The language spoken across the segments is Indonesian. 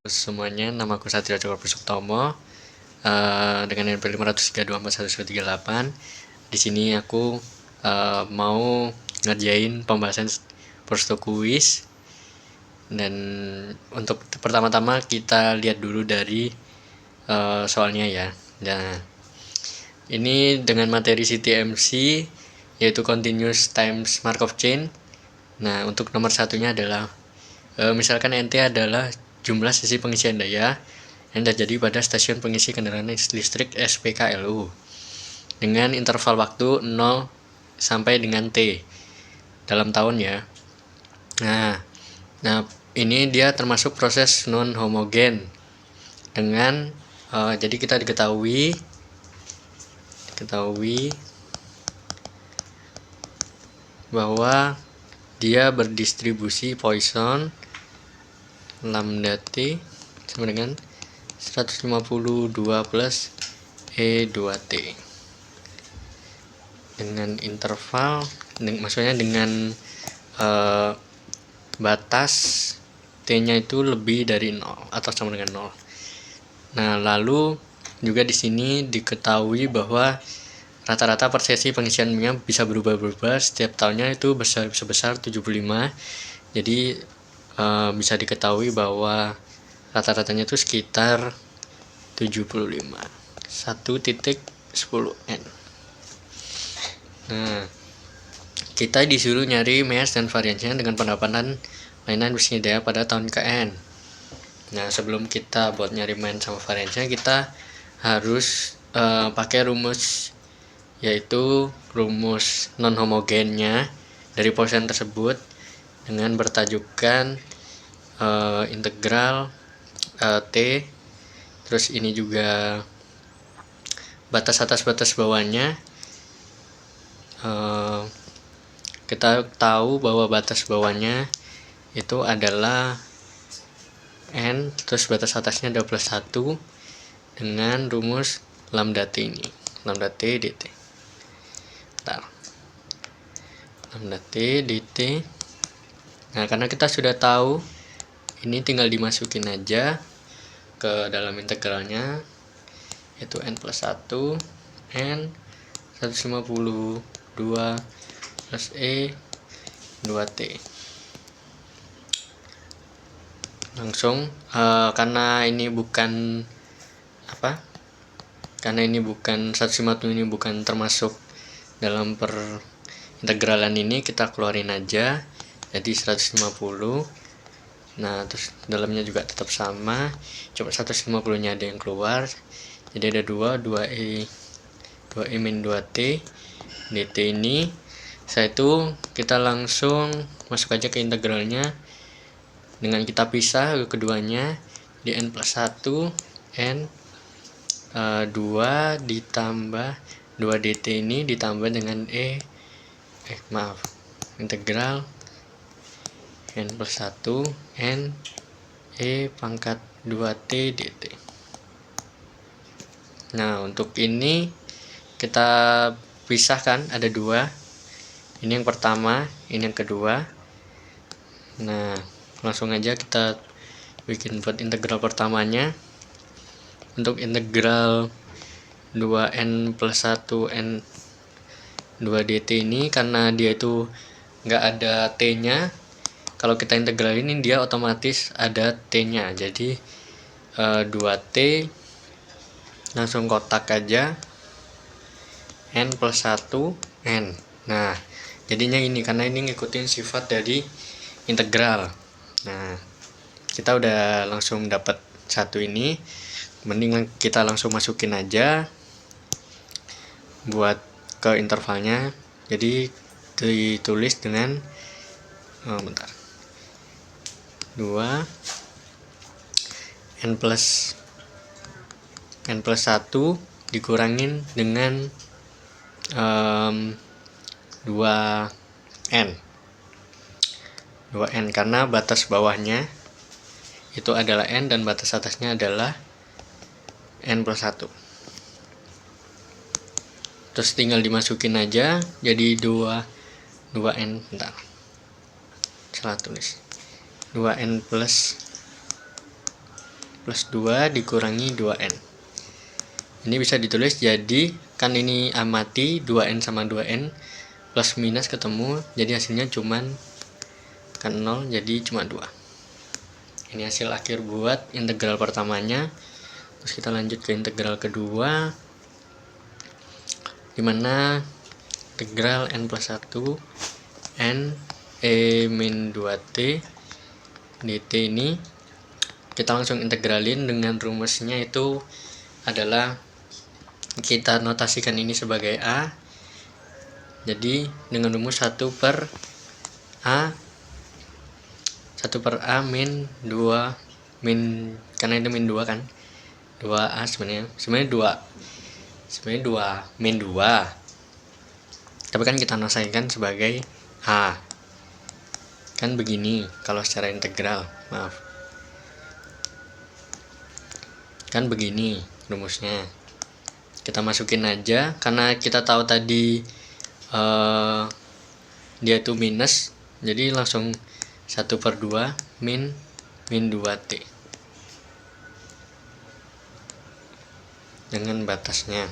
Semuanya, nama aku Satrio Cokro Pusuktomo dengan NP 503241138. Di sini aku mau ngerjain pembahasan Prosto Quiz. Dan untuk pertama-tama kita lihat dulu dari soalnya ya. Nah, ini dengan materi CTMC yaitu Continuous Times Markov Chain. Nah, untuk nomor satunya adalah misalkan NT adalah jumlah sisi pengisian daya yang terjadi pada stasiun pengisi kendaraan listrik SPKLU dengan interval waktu 0 sampai dengan T dalam tahun ya. Nah ini dia termasuk proses non homogen dengan jadi kita diketahui bahwa dia berdistribusi Poisson lambda T sama dengan 152 plus E2T dengan interval, maksudnya dengan batas T-nya itu lebih dari 0 atau sama dengan 0. Nah, lalu juga di sini diketahui bahwa rata-rata persesi pengisiannya bisa berubah-ubah setiap tahunnya itu sebesar 75. Jadi bisa diketahui bahwa rata-ratanya itu sekitar 75 1.10n. Nah, kita disuruh nyari mass dan variansinya dengan pendapatan mainan besi daya pada tahun ke-n. Nah, sebelum kita buat nyari mass sama variansinya, kita harus pakai rumus, yaitu rumus non homogennya dari Poisson tersebut dengan bertajukan integral T. Terus ini juga batas atas batas bawahnya. Kita tahu bahwa batas bawahnya itu adalah N, terus batas atasnya ada plus 1 dengan rumus lambda T ini, lambda T dt. Lambda T dt. Nah, karena kita sudah tahu, ini tinggal dimasukin aja ke dalam integralnya, yaitu N plus 1 N 152 plus E 2T. Langsung karena ini bukan 150 ini bukan termasuk dalam perintegralan ini, kita keluarin aja jadi 150. Nah, terus dalamnya juga tetap sama, cuma 150 nya ada yang keluar, jadi ada 2E min 2T dt ini. Setelah itu kita langsung masuk aja ke integralnya dengan kita pisah ke keduanya di N plus 1 N 2 ditambah 2 dt ini ditambah dengan integral N plus 1 N E pangkat 2T dt. Nah, untuk ini kita pisahkan, ada dua, ini yang pertama, ini yang kedua. Nah, langsung aja kita bikin buat integral pertamanya. Untuk integral 2n plus 1 n 2 dt ini, karena dia itu nggak ada t nya, kalau kita integral ini dia otomatis ada t nya, jadi 2t langsung kotak aja n plus 1 n. Nah, jadinya ini, karena ini ngikutin sifat dari integral. Nah, kita udah langsung dapat satu ini, mending kita langsung masukin aja buat ke intervalnya. Jadi ditulis dengan 2 n plus 1 dikurangin dengan 2n karena batas bawahnya itu adalah n dan batas atasnya adalah n plus 1. Terus tinggal dimasukin aja jadi 2n, salah tulis, 2n plus plus 2 dikurangi 2N. Ini bisa ditulis jadi, kan ini amati 2N sama 2N plus minus ketemu, jadi hasilnya cuman kan 0, jadi cuma 2. Ini hasil akhir buat integral pertamanya. Terus kita lanjut ke integral kedua, dimana integral n plus 1 n e min 2t dt ini kita langsung integralin dengan rumusnya, itu adalah kita notasikan ini sebagai A. Jadi dengan rumus 1 per A min 2 min, karena itu min 2 kan, 2A sebenarnya 2 min 2, tapi kan kita notasikan sebagai A. Kan begini kalau secara integral, kan begini rumusnya. Kita masukin aja, karena kita tahu tadi dia itu minus, jadi langsung 1 per 2 min 2t dengan batasnya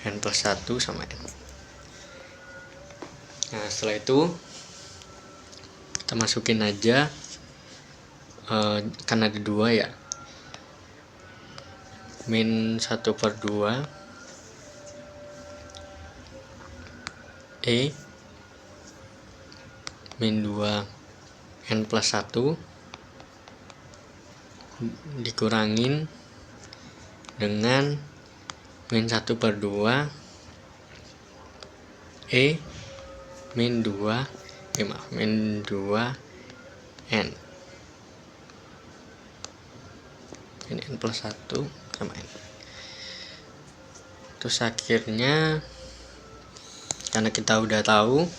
n plus 1 sama n. Nah setelah itu kita masukin aja, kan ada 2 ya, min 1 per 2 E min 2 n plus 1 dikurangin dengan min 1 per 2 E min 2 min 2 n, ini n plus 1 sama n. Terus akhirnya karena kita udah tahu,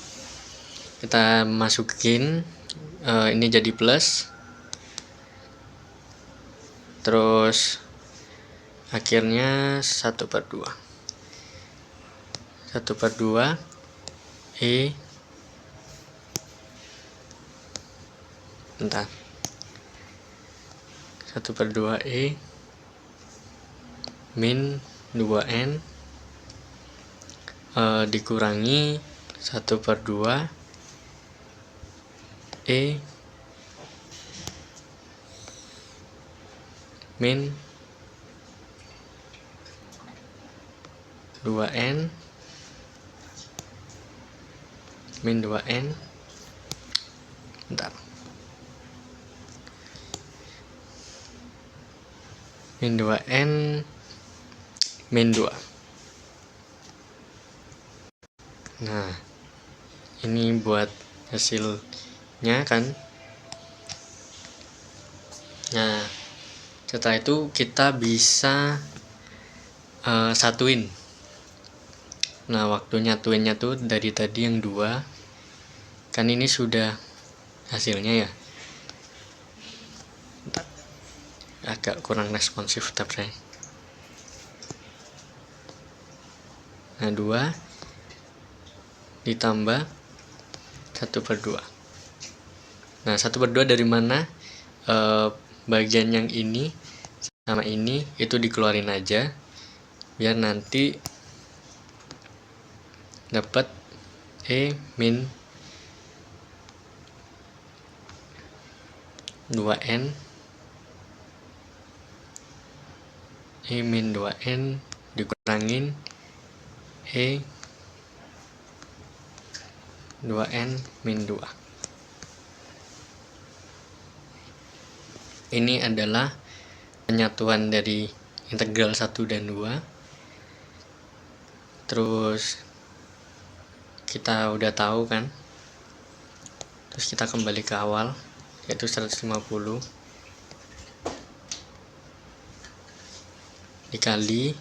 kita masukin ini jadi plus, terus akhirnya 1 per 2 E 1 per 2 E min 2N dikurangi 1 per 2 E min 2N min 2N min 2N min 2. Nah ini buat hasilnya kan. Nah setelah itu kita bisa satuin. Nah waktu nyatuinnya tuh dari tadi yang 2, kan ini sudah hasilnya ya, agak kurang responsif tapi. Nah 2 ditambah 1 per 2. Nah 1 per 2 dari mana? Bagian yang ini sama ini itu dikeluarin aja, biar nanti dapat E min 2N E min 2N dikurangin E 2N min 2. Ini adalah penyatuan dari integral 1 dan 2. Terus kita udah tahu kan, terus kita kembali ke awal, yaitu 150 dikali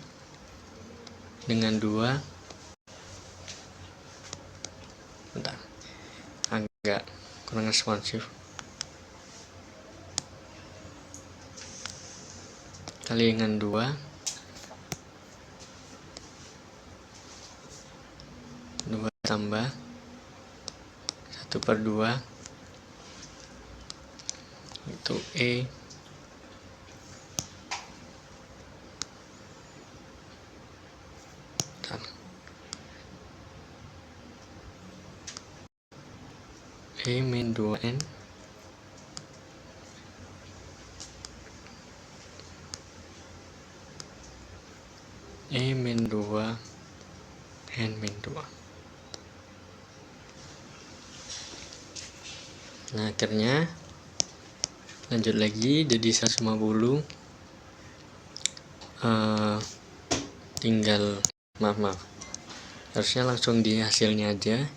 dengan 2. Agak kurang responsif, kali dengan 2 tambah 1 per 2 itu E E-2N E-2N-2. Nah, akhirnya lanjut lagi jadi 150. Tinggal maaf harusnya langsung di hasilnya aja,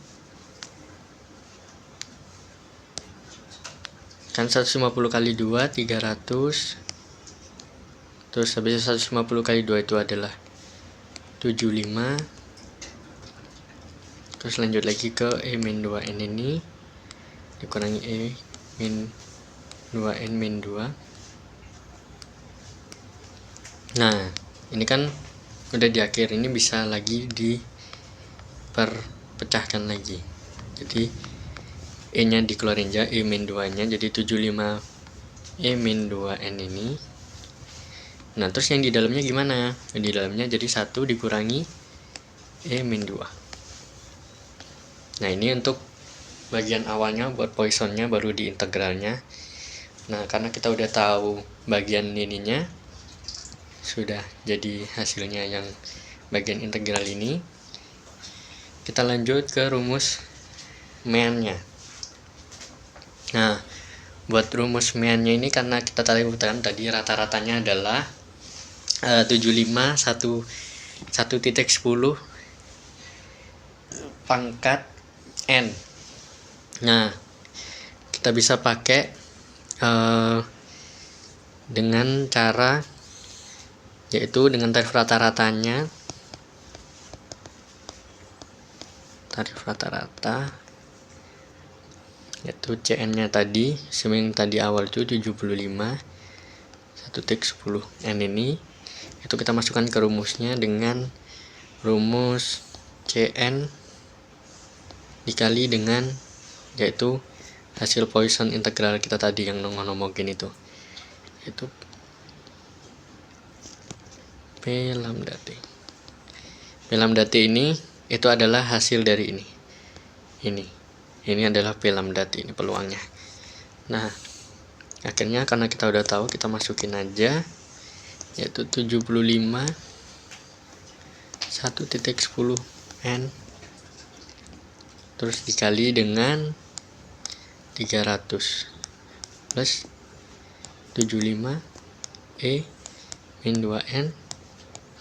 kan 150 kali 2 300, terus habis 150 kali 2 itu adalah 75. Terus lanjut lagi ke E-2N ini dikurangi E-2N-2. Nah, ini kan udah di akhir, ini bisa lagi diperpecahkan lagi. Jadi E-nya dikeluarin aja, E-2-nya jadi 75 E-2N ini. Nah, terus yang di dalamnya gimana? Di dalamnya jadi 1 dikurangi E-2. Nah, ini untuk bagian awalnya buat Poissonnya, baru di integralnya. Nah, karena kita udah tahu bagian ininya, sudah jadi hasilnya yang bagian integral ini, kita lanjut ke rumus mean-nya. Nah, buat rumus mean-nya ini karena kita tadi rata-ratanya adalah 75 1/10 pangkat n. Nah, kita bisa pakai dengan cara yaitu dengan tarif rata-ratanya, yaitu CN-nya tadi, yang tadi awal itu 75 1/10 n ini, itu kita masukkan ke rumusnya dengan rumus CN dikali dengan yaitu hasil Poisson integral kita tadi yang non-homogen itu, yaitu P lambda T. P lambda T ini itu adalah hasil dari ini adalah P lambda T, ini peluangnya. Nah, akhirnya karena kita udah tahu, kita masukin aja yaitu 75 1/10 n terus dikali dengan 300 plus 75 E-2N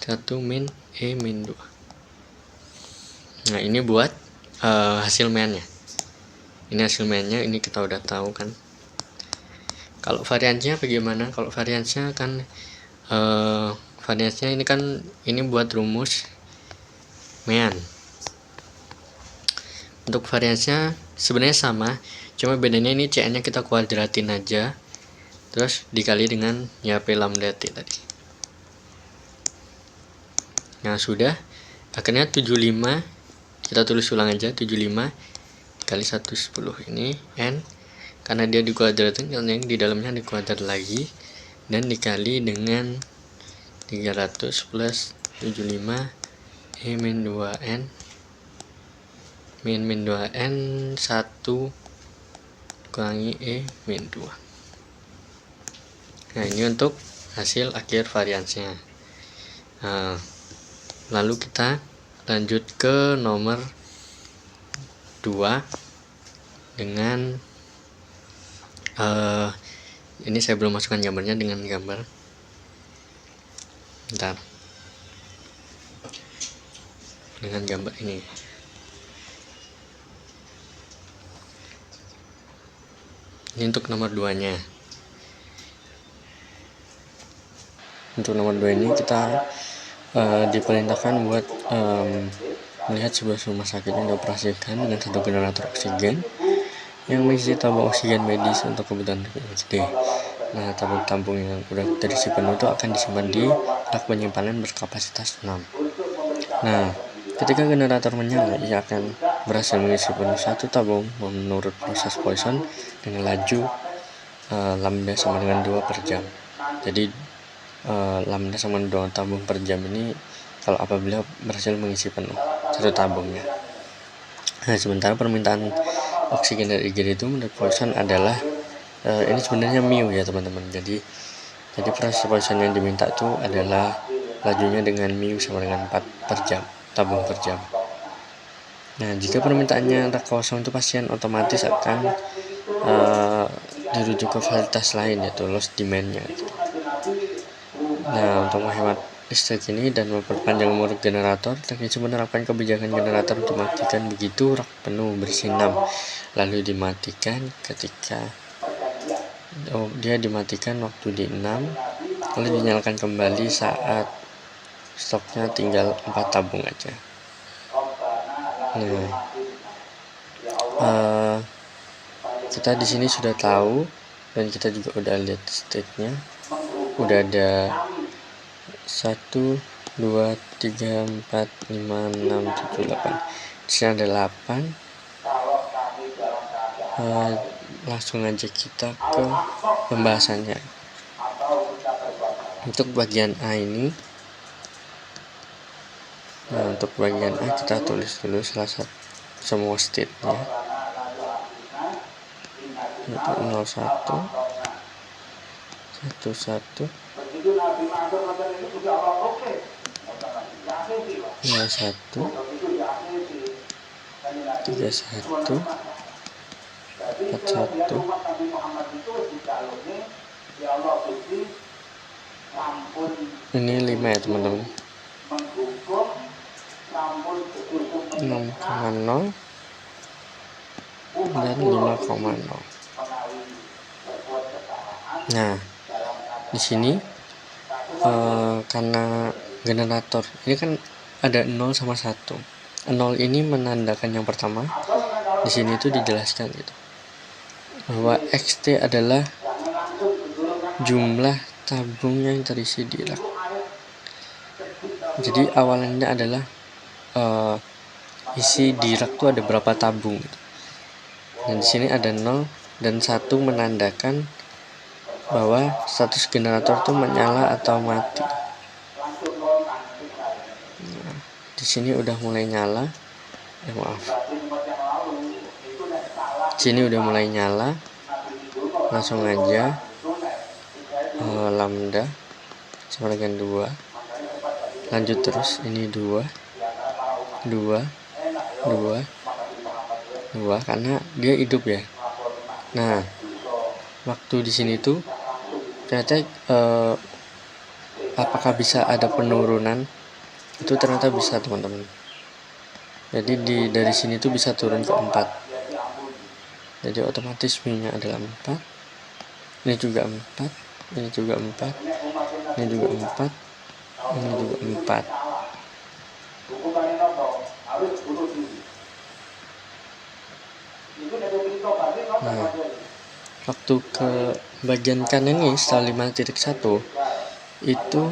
1 min E-2. Nah, ini buat hasil mean-nya. Ini hasil mean-nya, ini kita udah tahu kan. Kalau variansinya bagaimana? Kalau variansinya kan variansinya ini kan ini buat rumus mean. Untuk variansinya sebenarnya sama, cuma bedanya ini CN-nya kita kuadratin aja, terus dikali dengan ya P lambda T tadi. Nah, sudah. Akhirnya 75 kita tulis ulang aja, 75 kali 1/10 ini n, karena dia dikuadratin, karena yang di dalamnya dikuadrat lagi, dan dikali dengan 300 plus 75 E-2N min 2N 1 kurangi E-2. Nah, ini untuk hasil akhir variansinya. Nah, lalu kita lanjut ke nomor 2 dengan ini saya belum masukkan gambarnya, dengan gambar dengan gambar ini. Ini untuk nomor 2 nya. Untuk nomor 2 ini kita diperintahkan buat melihat sebuah rumah sakit yang dioperasikan dengan satu generator oksigen yang mengisi tabung oksigen medis untuk kebutuhan USD. Nah, tabung tampung yang sudah terisi penuh itu akan disimpan di rak penyimpanan berkapasitas 6. Nah, ketika generator menyala, ia akan berhasil mengisi penuh satu tabung menurut proses Poisson dengan laju lambda sama dengan 2 per jam. Jadi lambda sama 2 tabung per jam ini kalau apabila berhasil mengisi penuh satu tabungnya. Nah, sementara permintaan oksigen dari IgD itu menurut Poisson adalah ini sebenarnya mu ya teman-teman. Jadi proses Poisson yang diminta itu adalah lajunya dengan mu sama dengan 4 per jam, tabung per jam. Nah, jika permintaannya rak kosong itu pasien otomatis akan dirujuk ke fasilitas lain, yaitu loss demand-nya. Nah, untuk menghemat listrik ini dan memperpanjang umur generator, teknisi menerapkan kebijakan generator dimatikan begitu rak penuh berisi 6, lalu dimatikan ketika dia dimatikan waktu di 6, lalu dinyalakan kembali saat stoknya tinggal 4 tabung aja. Nah, kita di sini sudah tahu dan kita juga udah lihat state-nya. Udah ada 1, 2, 3, 4, 5, 6, 7, 8. Di sini ada 8. Langsung aja kita ke pembahasannya. Untuk bagian A ini, untuk bagian A kita tulis dulu semua state-nya. Untuk 01, 11, 21, 31, 41. Ini 5 ya teman-teman. 6,0 dan 5,0. Nah, di sini karena generator ini kan ada 0 sama 1. 0 ini menandakan yang pertama. Di sini itu dijelaskan gitu, bahwa XT adalah jumlah tabung yang terisi di rak. Jadi awalannya adalah isi di rak itu ada berapa tabung gitu. Dan di sini ada 0 dan 1 menandakan bahwa status generator itu menyala atau mati. Nah, di sini udah mulai nyala. Sini udah mulai nyala. Langsung aja lambda sama dengan 2. Lanjut terus, ini 2 karena dia hidup ya. Nah, waktu di sini tuh ternyata apakah bisa ada penurunan? Itu ternyata bisa teman-teman. Jadi dari sini tuh bisa turun ke 4. Jadi otomatis mu-nya adalah 4. Ini juga 4, ini juga 4, ini juga 4, ini juga 4. Nah, waktu ke bagian kanan ini setelah 5.1 itu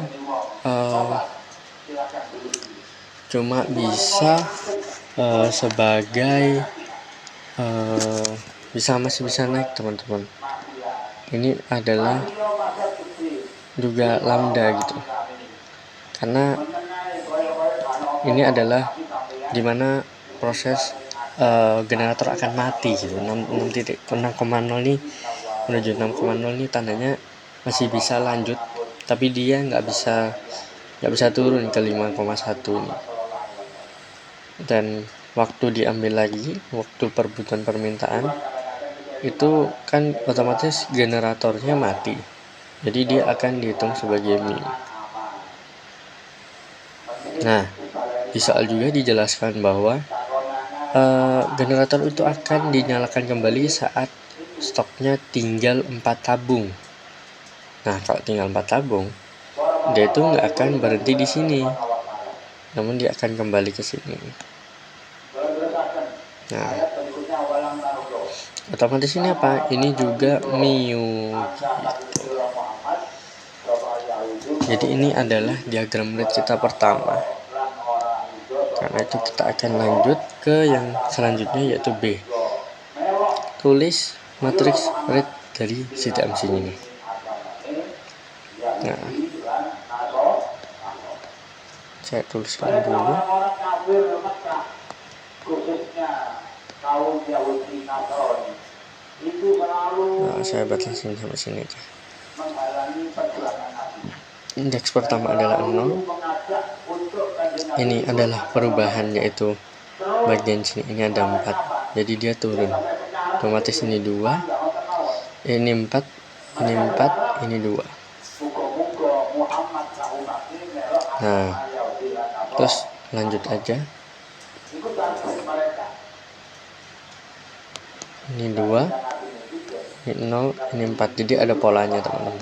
cuma bisa sebagai masih bisa naik teman-teman. Ini adalah juga lambda gitu, karena ini adalah dimana proses generator akan mati gitu. 6.0 nih menuju 6,0 nih tandanya masih bisa lanjut, tapi dia nggak bisa turun ke 5,1 ini. Dan waktu diambil lagi, waktu perebutan permintaan itu kan otomatis generatornya mati, jadi dia akan dihitung sebagai mu. Nah, di soal juga dijelaskan bahwa generator itu akan dinyalakan kembali saat stoknya tinggal 4 tabung. Nah, kalau tinggal 4 tabung, dia itu nggak akan berhenti di sini, namun dia akan kembali ke sini. Nah, otomatis ini apa? Ini juga mu gitu. Jadi ini adalah diagram rate kita pertama. Karena itu kita akan lanjut ke yang selanjutnya, yaitu B. Tulis matriks rate dari si TMC ini. Nah, saya tuliskan dulu. Nah, saya batasin sampai sini aja. Indeks pertama adalah 0. Ini adalah perubahan, yaitu bagian sini ini ada 4, jadi dia turun. Otomatis ini 2, ini 4, ini 4, ini 2. Nah, terus lanjut aja. Ini 2, ini 0, ini 4. Jadi ada polanya, teman-teman.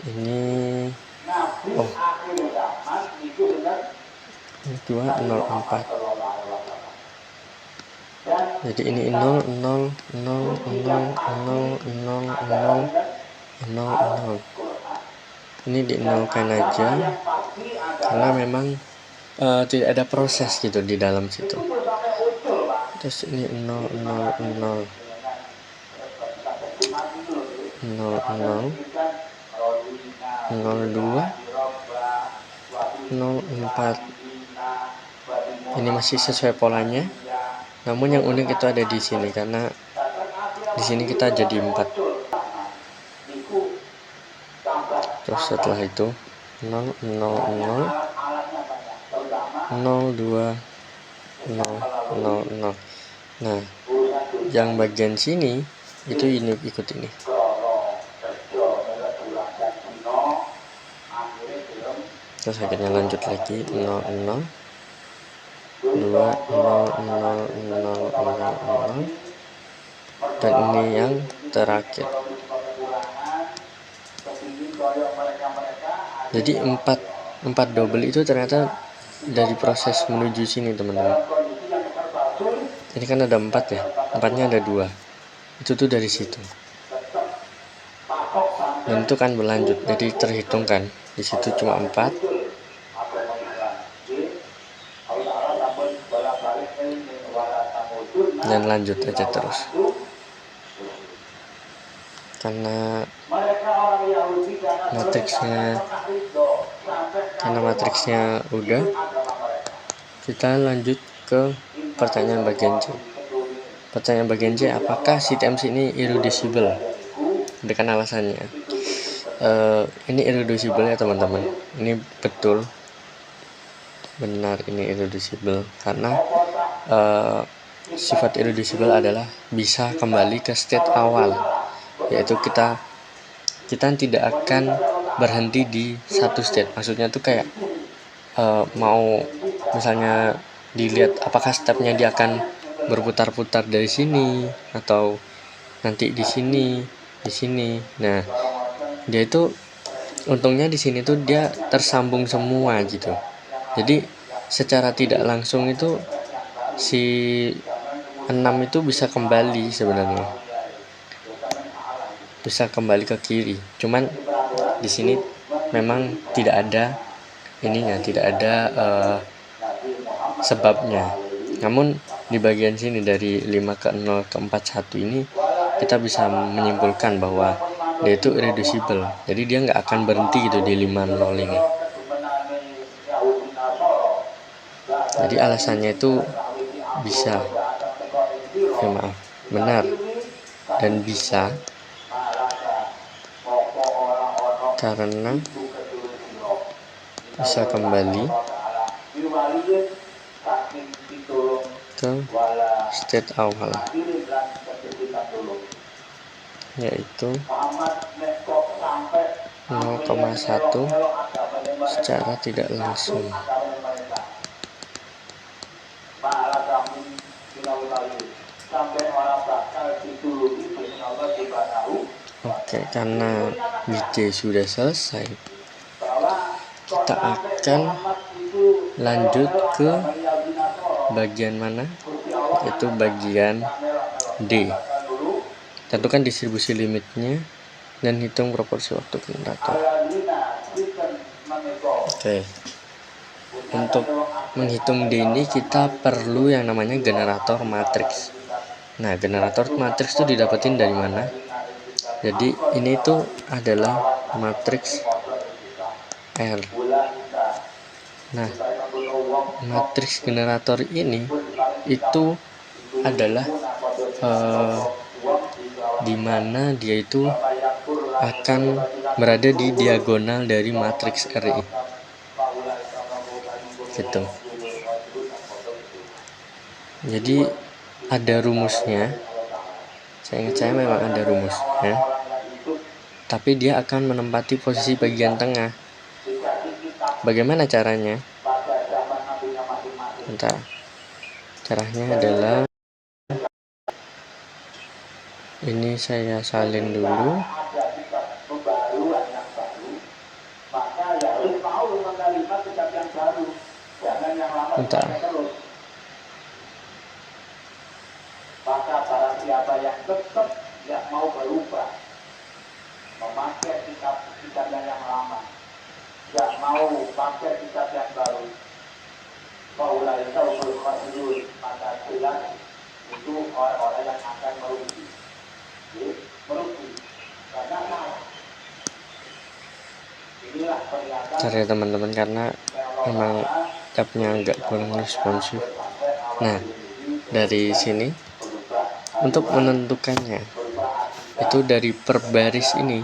Ini ini 2, 0, 4. Jadi ini 0, 0, 0, 0, 0, 0, 0, 0. Ini di nolkan aja, karena memang tidak ada proses gitu di dalam situ. Terus ini 0, 0, 0, 0, 0, 02, 04. Ini masih sesuai polanya. Namun yang unik itu ada di sini, karena di sini kita jadi 4. Terus setelah itu 0, 0, 0, 02, 0, 0, 0. Nah, yang bagian sini itu ini ikut ini. Terus akhirnya lanjut lagi 0, 0, 2, 0, 0, 0, 0, 0. Dan ini yang terakhir. Jadi 4 double itu ternyata dari proses menuju sini, teman-teman. Ini kan ada 4 ya, 4-nya ada 2. Itu tuh dari situ. Dan itu kan berlanjut, jadi terhitung kan. Di situ cuma 4. Dan lanjut aja terus. Karena matriksnya udah, kita lanjut ke pertanyaan bagian C. Pertanyaan bagian C, apakah si TMC ini irreducible? Dengan alasannya, ini irreducible ya, teman-teman. Ini betul, benar ini irreducible, karena sifat irreducible adalah bisa kembali ke state awal, yaitu kita tidak akan berhenti di satu state. Maksudnya tuh kayak mau misalnya dilihat apakah stepnya dia akan berputar-putar dari sini atau nanti di sini, di sini. Nah, dia itu untungnya di sini tuh dia tersambung semua gitu. Jadi secara tidak langsung itu si 6 itu bisa kembali sebenarnya. Bisa kembali ke kiri. Cuman di sini memang tidak ada ininya, tidak ada sebabnya. Namun di bagian sini dari 5 ke 0 ke 41 ini kita bisa menyimpulkan bahwa dia itu irreducible. Jadi dia nggak akan berhenti gitu di 50 ini. Jadi alasannya itu bisa, benar dan bisa, karena bisa kembali ke state awal, yaitu 0,1 secara tidak langsung. Oke, karena BC sudah selesai, kita akan lanjut ke bagian mana? Itu bagian D. Tentukan distribusi limitnya dan hitung proporsi waktu generator. Oke. Untuk menghitung D ini kita perlu yang namanya generator matriks. Nah, generator matriks itu didapetin dari mana? Jadi ini tuh adalah matriks R. Nah, matriks generator ini itu adalah di mana dia itu akan berada di diagonal dari matriks R ini. Gitu. Jadi ada rumusnya. Saya ingat saya memang ada rumusnya. Tapi dia akan menempati posisi bagian tengah. Bagaimana caranya? Bentar. Caranya adalah ini saya salin dulu. Bentar. Maka barang siapa yang tetap yang mau berubah, memakai kitab yang lama, tidak mau pakai kitab yang baru, faulai saumul khasirun, maka jelas itu orang-orang yang akan merugi. Merugi karena salah. Inilah pernyataan. Sorry teman-teman, karena memang tabnya agak kurang responsif. Nah, dari sini untuk menentukannya itu dari per baris ini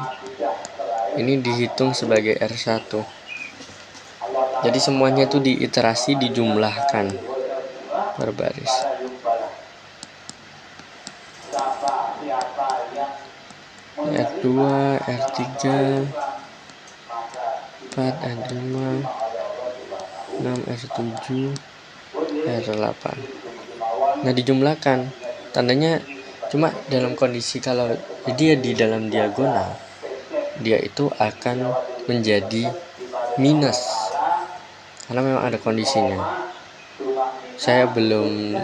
dihitung sebagai R1. Jadi semuanya itu diiterasi, dijumlahkan per baris. R2, R3, 4, R5, 6, R7, R8. Nah, dijumlahkan. Tandanya cuma dalam kondisi kalau dia di dalam diagonal, dia itu akan menjadi minus. Karena memang ada kondisinya. Saya belum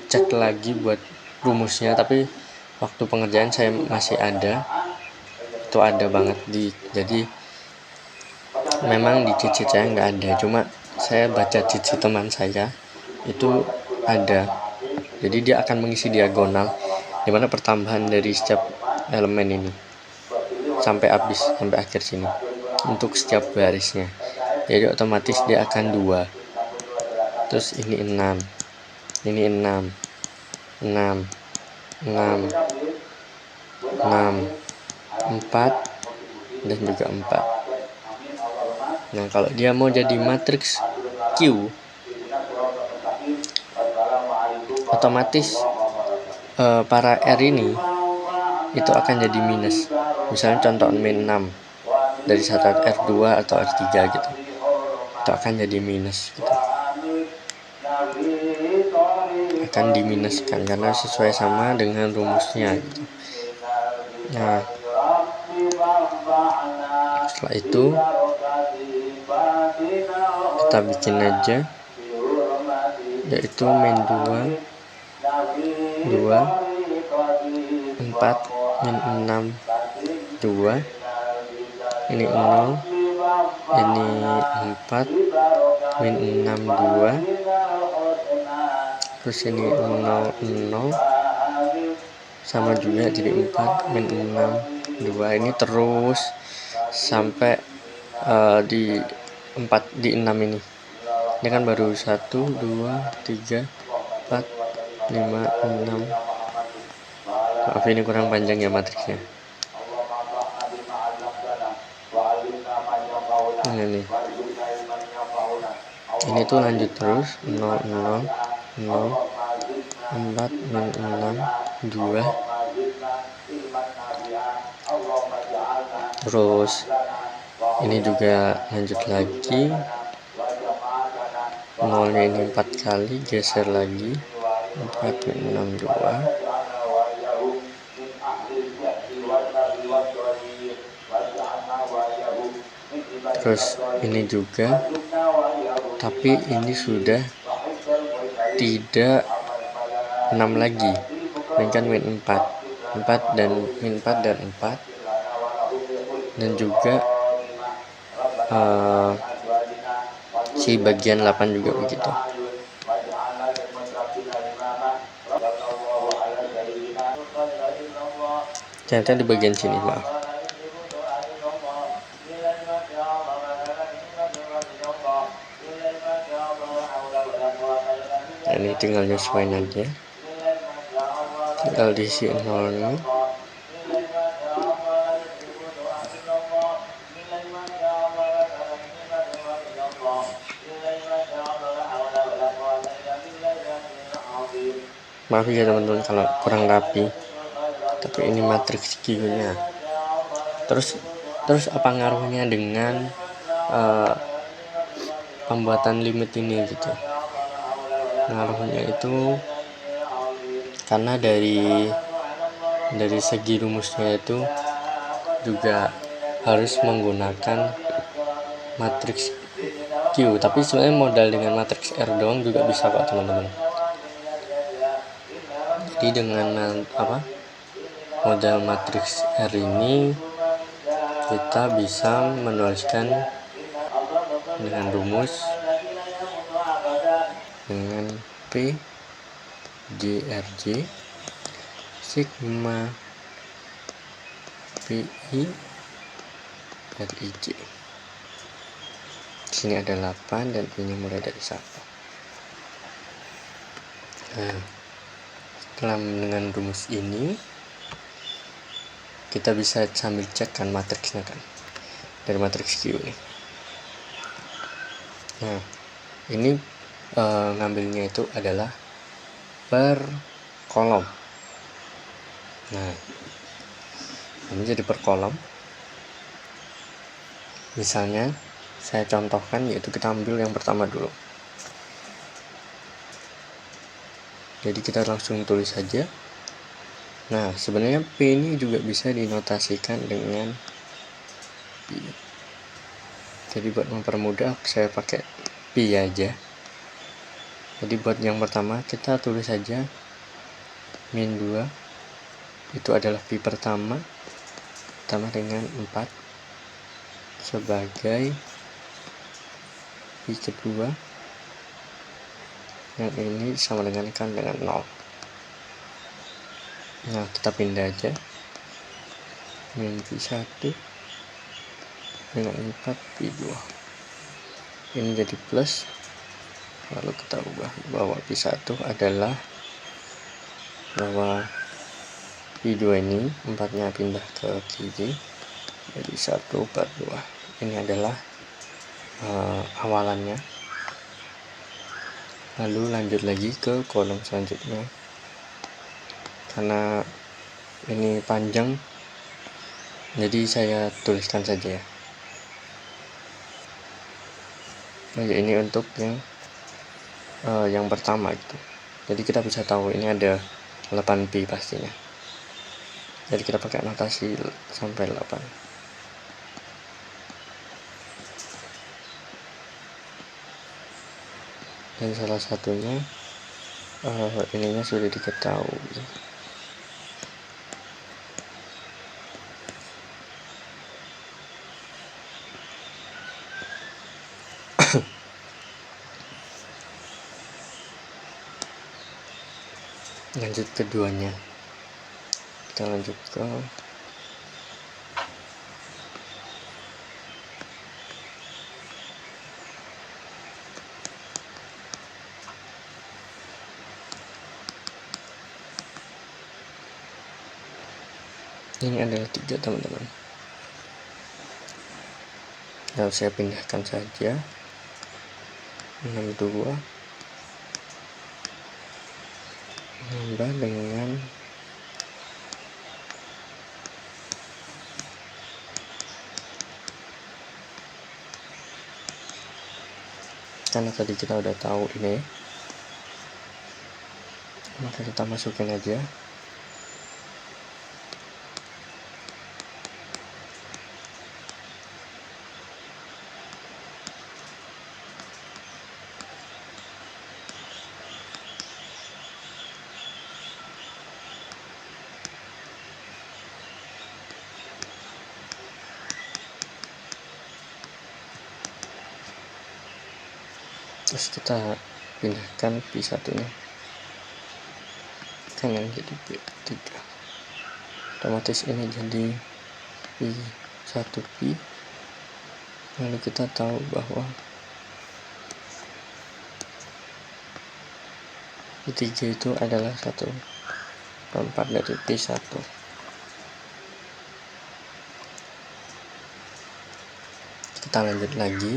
cek lagi buat rumusnya, tapi waktu pengerjaan saya masih ada. Itu ada banget jadi memang di cheat saya nggak ada, cuma saya baca cheat teman saya itu ada. Jadi dia akan mengisi diagonal, dimana pertambahan dari setiap elemen ini sampai habis, sampai akhir sini untuk setiap barisnya. Jadi otomatis dia akan 2. Terus ini 6, ini 6, 6, 6, 6, 4, dan juga 4. Nah, kalau dia mau jadi matriks Q, otomatis para R ini itu akan jadi minus. Misalnya contoh min 6 dari syarat R2 atau R3 gitu, itu akan jadi minus gitu. Akan diminuskan karena sesuai sama dengan rumusnya gitu. Nah, setelah itu kita bikin aja, yaitu min 2, 2, 4, min 6, 2, ini 0, ini 4, min 6, 2, terus ini 0, 0, sama juga jadi 4, min 6, 2. Ini terus sampai di 6 ini. Ini kan baru 1, 2, 3, 4, 5, 6. Maaf ini kurang panjang ya matriksnya. Ini tuh lanjut terus 0, 0, 0, 4, min 6, 2. Terus ini juga lanjut lagi, 0-nya ini 4 kali, geser lagi 4, min 6, 2. Terus ini juga, tapi ini sudah tidak 6 lagi, ini kan min 4 dan min 4 dan 4, dan juga si bagian 8 juga begitu. Ternyata di bagian sini, maaf. ini tinggal nyesuaiin aja, tinggal diisi nolnya. Maaf ya teman-teman kalau kurang rapi, tapi ini matriks Q nya. Terus apa ngaruhnya dengan pembuatan limit ini gitu? Ngaruhnya itu karena dari segi rumusnya itu juga harus menggunakan matriks Q, tapi sebenarnya modal dengan matriks R doang juga bisa kok teman-teman. Jadi dengan model matriks R ini kita bisa menuliskan dengan rumus dengan P JRJ sigma PI RIJ. Sini ada 8 dan ini mulai dari 1. Nah, setelah dengan rumus ini kita bisa sambil cek kan matriksnya kan dari matriks Q ini. Nah, ini ngambilnya itu adalah per kolom. Nah, ini jadi per kolom. Misalnya saya contohkan, yaitu kita ambil yang pertama dulu. Jadi kita langsung tulis saja. Nah, sebenarnya P ini juga bisa dinotasikan dengan P. Jadi buat mempermudah saya pakai P aja. Jadi buat yang pertama kita tulis saja min 2. Itu adalah P pertama ditambah dengan 4 sebagai P kedua. Yang ini sama dengan 0. Nah, kita pindah aja min P1 dengan 4 P2. Ini jadi plus, lalu kita ubah bahwa P1 adalah bahwa P2 ini 4-nya pindah ke kiri jadi 1/2. Ini adalah awalannya. Lalu lanjut lagi ke kolom selanjutnya, karena ini panjang jadi saya tuliskan saja ya. Nah, ini untuk yang pertama gitu. Jadi kita bisa tahu ini ada 8P pastinya. Jadi kita pakai notasi sampai 8. Dan salah satunya ininya sudah diketahui. Lanjut keduanya, kita lanjut ke ini adalah 3 teman-teman. Lalu saya pindahkan saja 62 nambah dengan karena tadi kita udah tahu ini, maka kita masukin aja. Terus kita pindahkan P1 nya kanan jadi P3, otomatis ini jadi P1P. Lalu kita tahu bahwa P3 itu adalah 1/4 dari P1. Kita lanjut lagi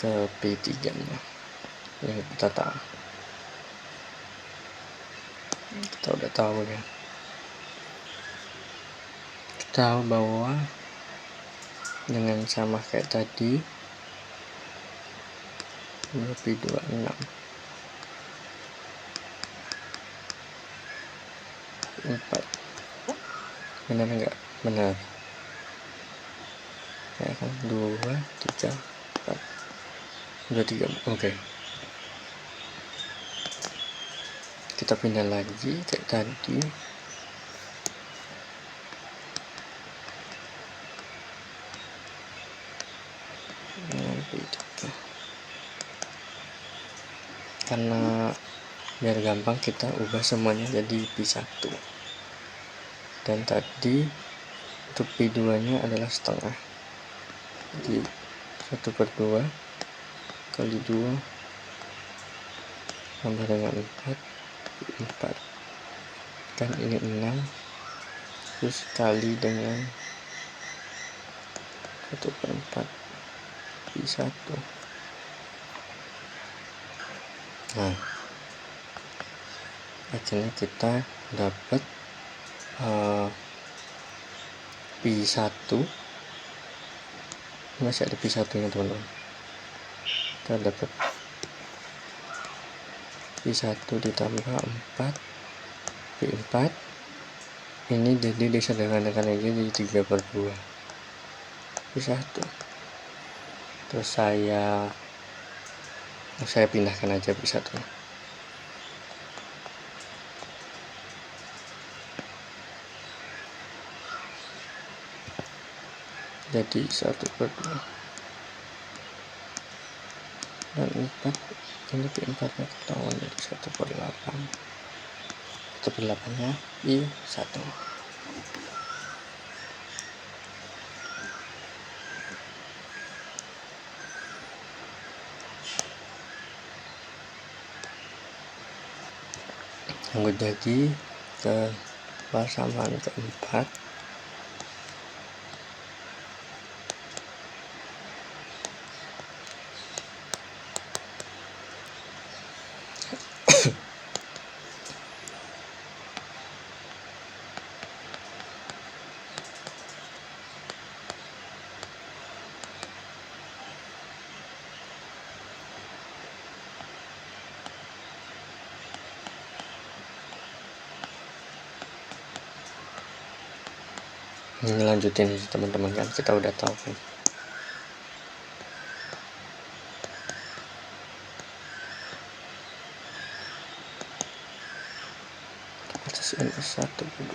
ke P3 nya yang kita tahu. Kita udah tahu ya. Kita tahu bahwa dengan sama kayak tadi 2P26 4. Benar enggak? Benar ya kan? 2, 3, 4 2, 3. Oke, kita pindah lagi kayak tadi. Karena biar gampang kita ubah semuanya jadi P1. Dan tadi untuk P2 nya adalah setengah, jadi 1/2 kali 2 tambah dengan 4 kan ini 6, terus kali dengan 1/4 P1. Nah, akhirnya kita dapat P1. Masih ada P1 nya teman-teman. Kita dapat P1 ditambah 4 P4. Ini jadi disederhanakan aja jadi 3/2 P1. Terus saya pindahkan aja P1 nya. Jadi 1/2 dan 4. Ini P4 nya ketahuan jadi 1/8. 1/8 nya P1. Lanjut lagi ke persamaan keempat. Ini lanjutin teman-teman, kan kita udah tahu kan. Atas ini 1/2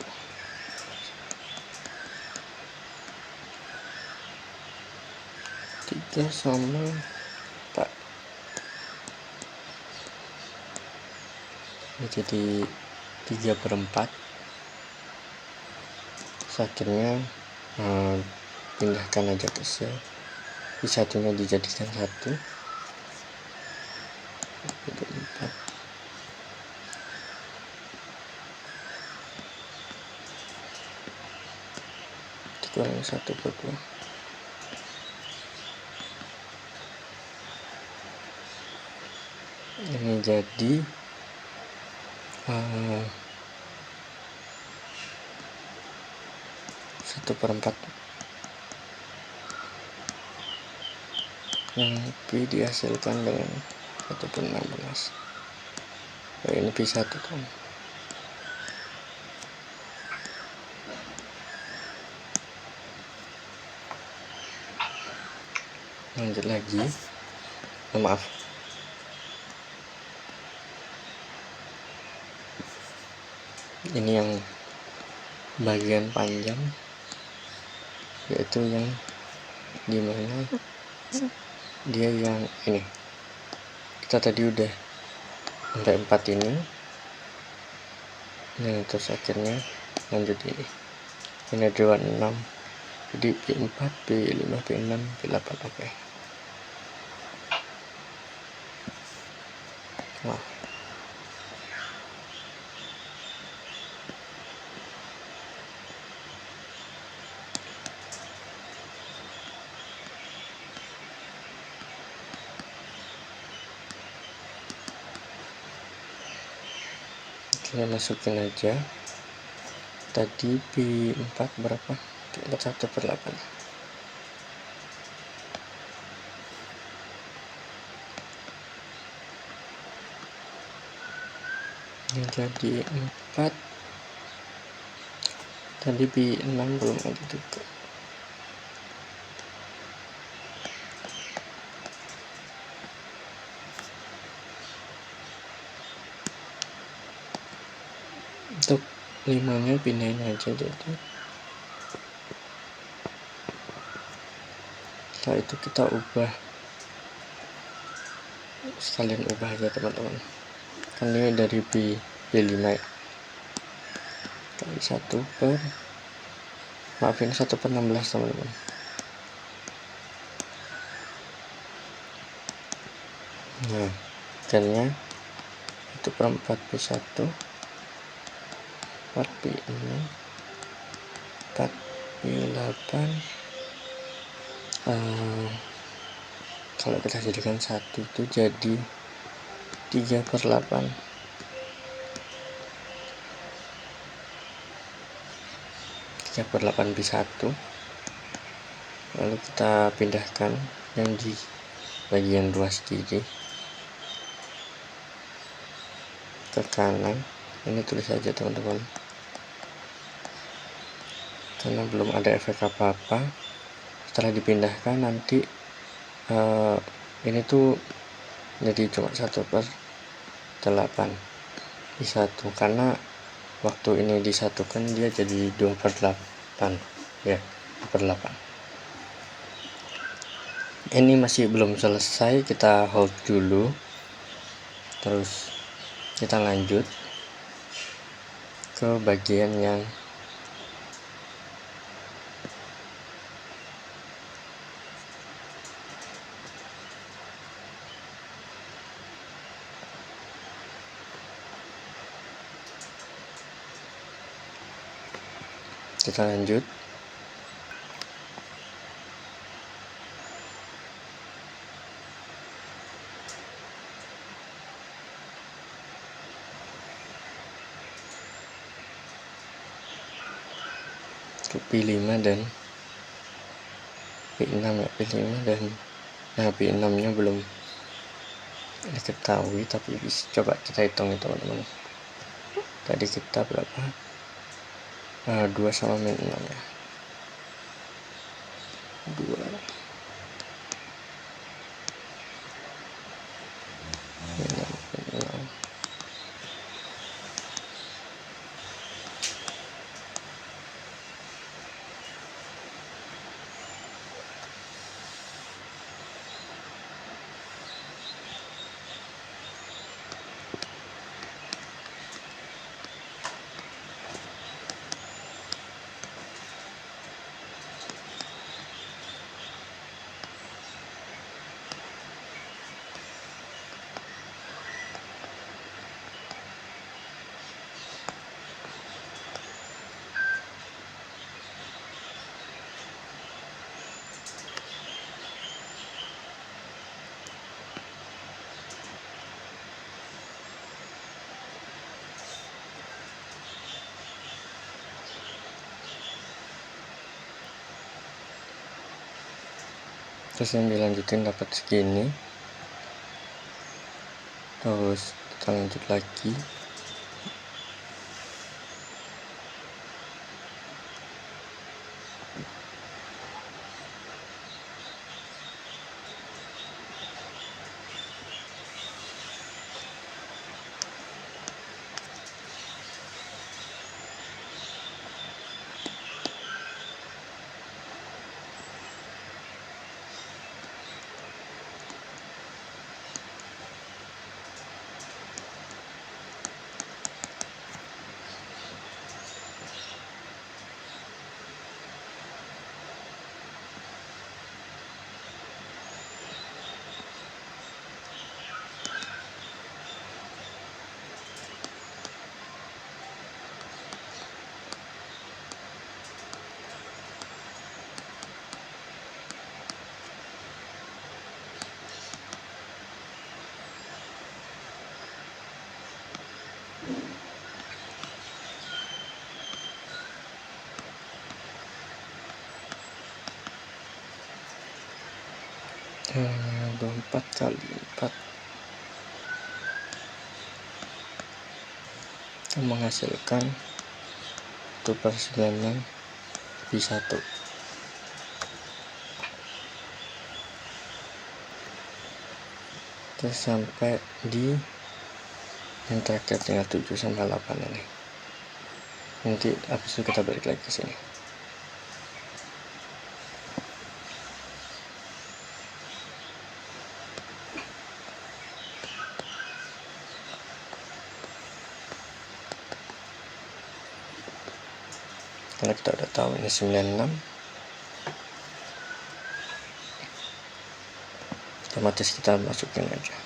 3 sama 4. Ini jadi 3/4. Akhirnya pindahkan aja ke sel. P1 nya dijadikan 1. 4. Dikurangi 1/2. Ini jadi 1/4 yang P dihasilkan dengan 1/16. Ini P1 kan. Lanjut lagi. Maaf, ini yang bagian panjang, yaitu yang dimana dia yang ini kita tadi udah sampai 4 ini. Nah, terus akhirnya lanjut ini ada 6, jadi P4 P5 P6 P8. Oke. Nah, ini masukin aja. Tadi P4 berapa? P4 1/8. Ini jadi 4. Tadi P6 belum ada juga. Untuk 5-nya pindahin aja, jadi setelah itu kita ubah, sekalian ubah aja teman-teman. Kan ini dari P5 ya, kali 1/16 teman-teman. Nah, akhirnya 1/4 P1, 4 P6, 4 P8. Kalau kita jadikan 1 itu jadi 3/8. 3/8 P1. Lalu kita pindahkan yang di bagian ruas kiri ke kanan. Ini tulis aja teman-teman, karena belum ada efek apa-apa. Setelah dipindahkan nanti ini tuh jadi cuma 1/8 P1, karena waktu ini disatukan dia jadi 2/8 ya, 2/8. Ini masih belum selesai, kita hold dulu, terus kita lanjut ke bagian yang kita lanjut. Ke P5 dan P6 ya, P5 dan P6 nya belum diketahui, tapi bisa coba kita hitung ya teman-teman. Tadi kita berapa? 2 sama min 6 ya, 2 min 6. Terus yang dilanjutin dapat segini, terus kita lanjut lagi. 24 kali 4 itu menghasilkan 1/96 pi 1. Terus sampai di yang terakhir tinggal 7 sama 8 ini. Nanti habis itu kita balik lagi ke sini. Karena kita udah tahu ini 96, otomatis kita masukin aja.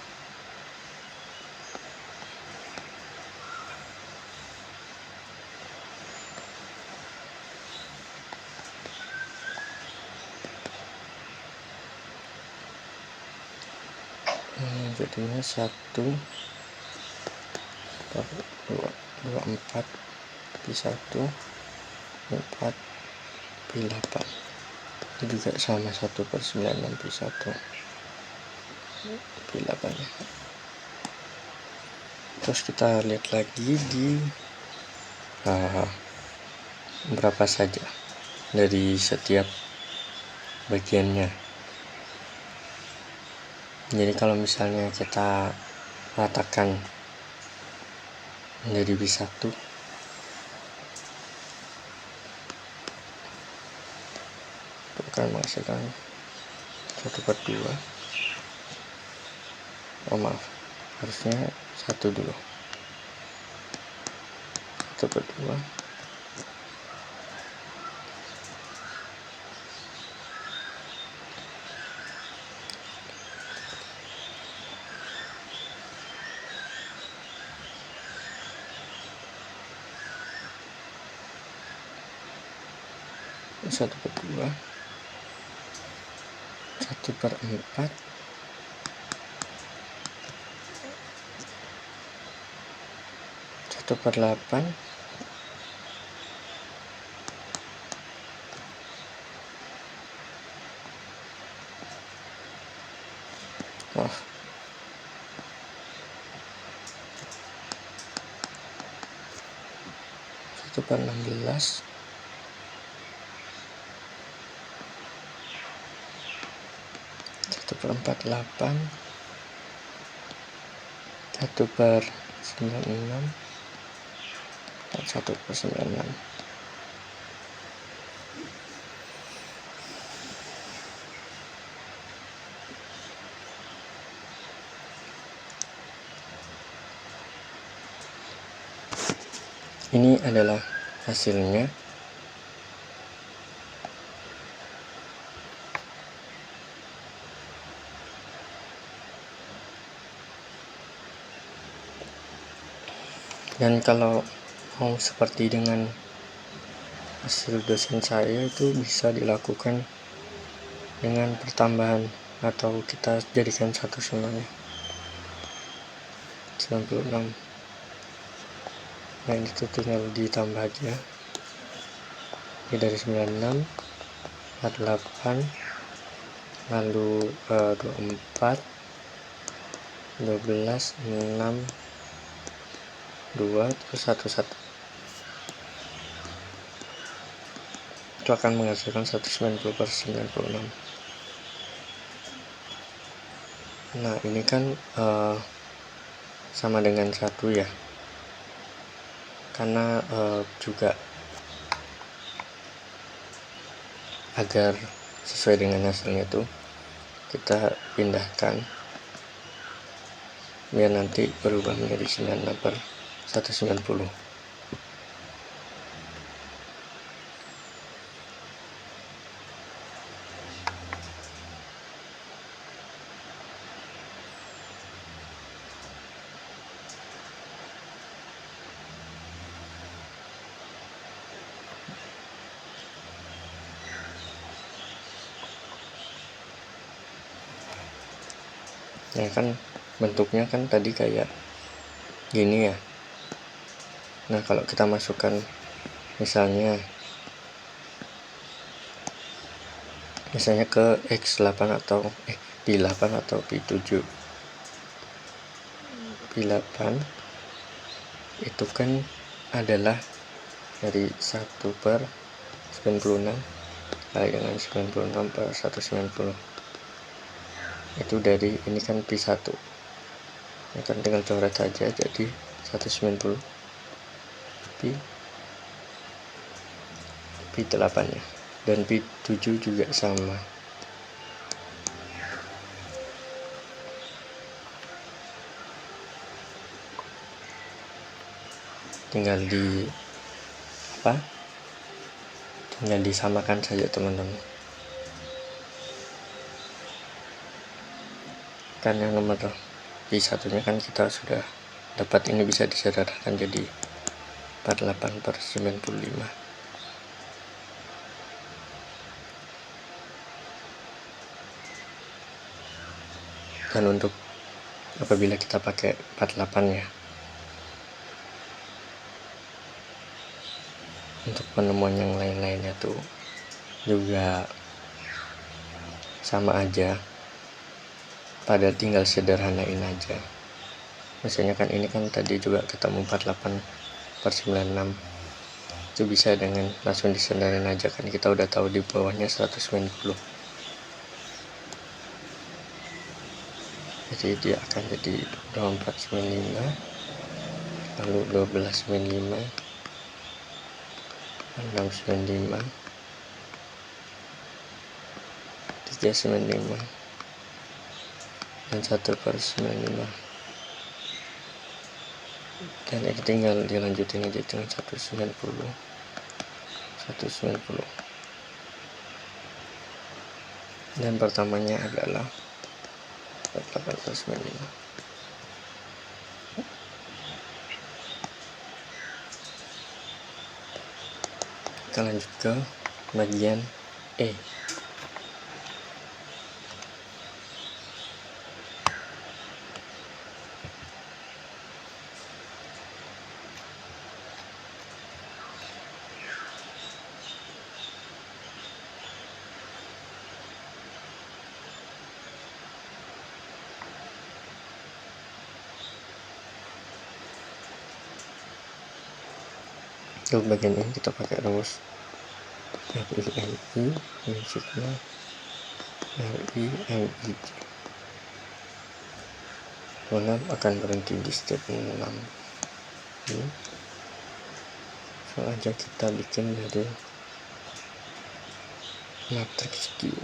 Jadinya 1/24 pi 1 4 pi 8 itu juga sama 1/96 pi 1 pi 8 ya. Terus kita lihat lagi di berapa saja dari setiap bagiannya. Jadi kalau misalnya kita ratakan menjadi pi 1, itu akan menghasilkan 1/2. Oh maaf, harusnya 1 dulu. 1/2 1/2 1/4 1/8 maaf 1/16 1/48 1/96 dan 1/96. Ini adalah hasilnya. Dan kalau mau seperti dengan hasil dosen saya, itu bisa dilakukan dengan pertambahan atau kita jadikan satu semuanya 96. Nah itu tinggal ditambah aja. Ini dari 96 48 lalu 24 12 6 2 terus 1 itu akan menghasilkan 190/96. Nah ini kan sama dengan 1 ya, karena juga agar sesuai dengan hasilnya itu kita pindahkan biar nanti berubah menjadi 96/190. Ya kan bentuknya kan tadi kayak gini ya. Nah kalau kita masukkan misalnya ke X8 atau pi 8 atau pi 7. Pi 8 itu kan adalah dari 1/96 kali dengan 96 per 190. Itu dari ini kan pi 1, ya kan tinggal coret saja jadi 190 pi 8 ya. Dan pi 7 juga sama, tinggal disamakan saja teman-teman. Kan yang nomor pi 1 nya kan kita sudah dapat, ini bisa disederhanakan jadi 48/95. Dan untuk apabila kita pakai 48 ya, untuk penemuan yang lain-lainnya tuh juga sama aja, pada tinggal sederhanain aja. Misalnya kan ini kan tadi juga ketemu 48/96, itu bisa dengan langsung disederhanain aja, kan kita udah tahu di bawahnya 190. Jadi dia akan jadi 24/95, lalu 12/95, 6/95, 3/95, dan 1/95. Dan ini tinggal dilanjutin aja dengan 190. Dan pertamanya adalah 48/95. Kita lanjut ke bagian E. Untuk bagian ini kita pakai rumus FI/MI min sigma RI/MI. 6 akan berhenti di step 6. Ini aja kita bikin dari matriks Q.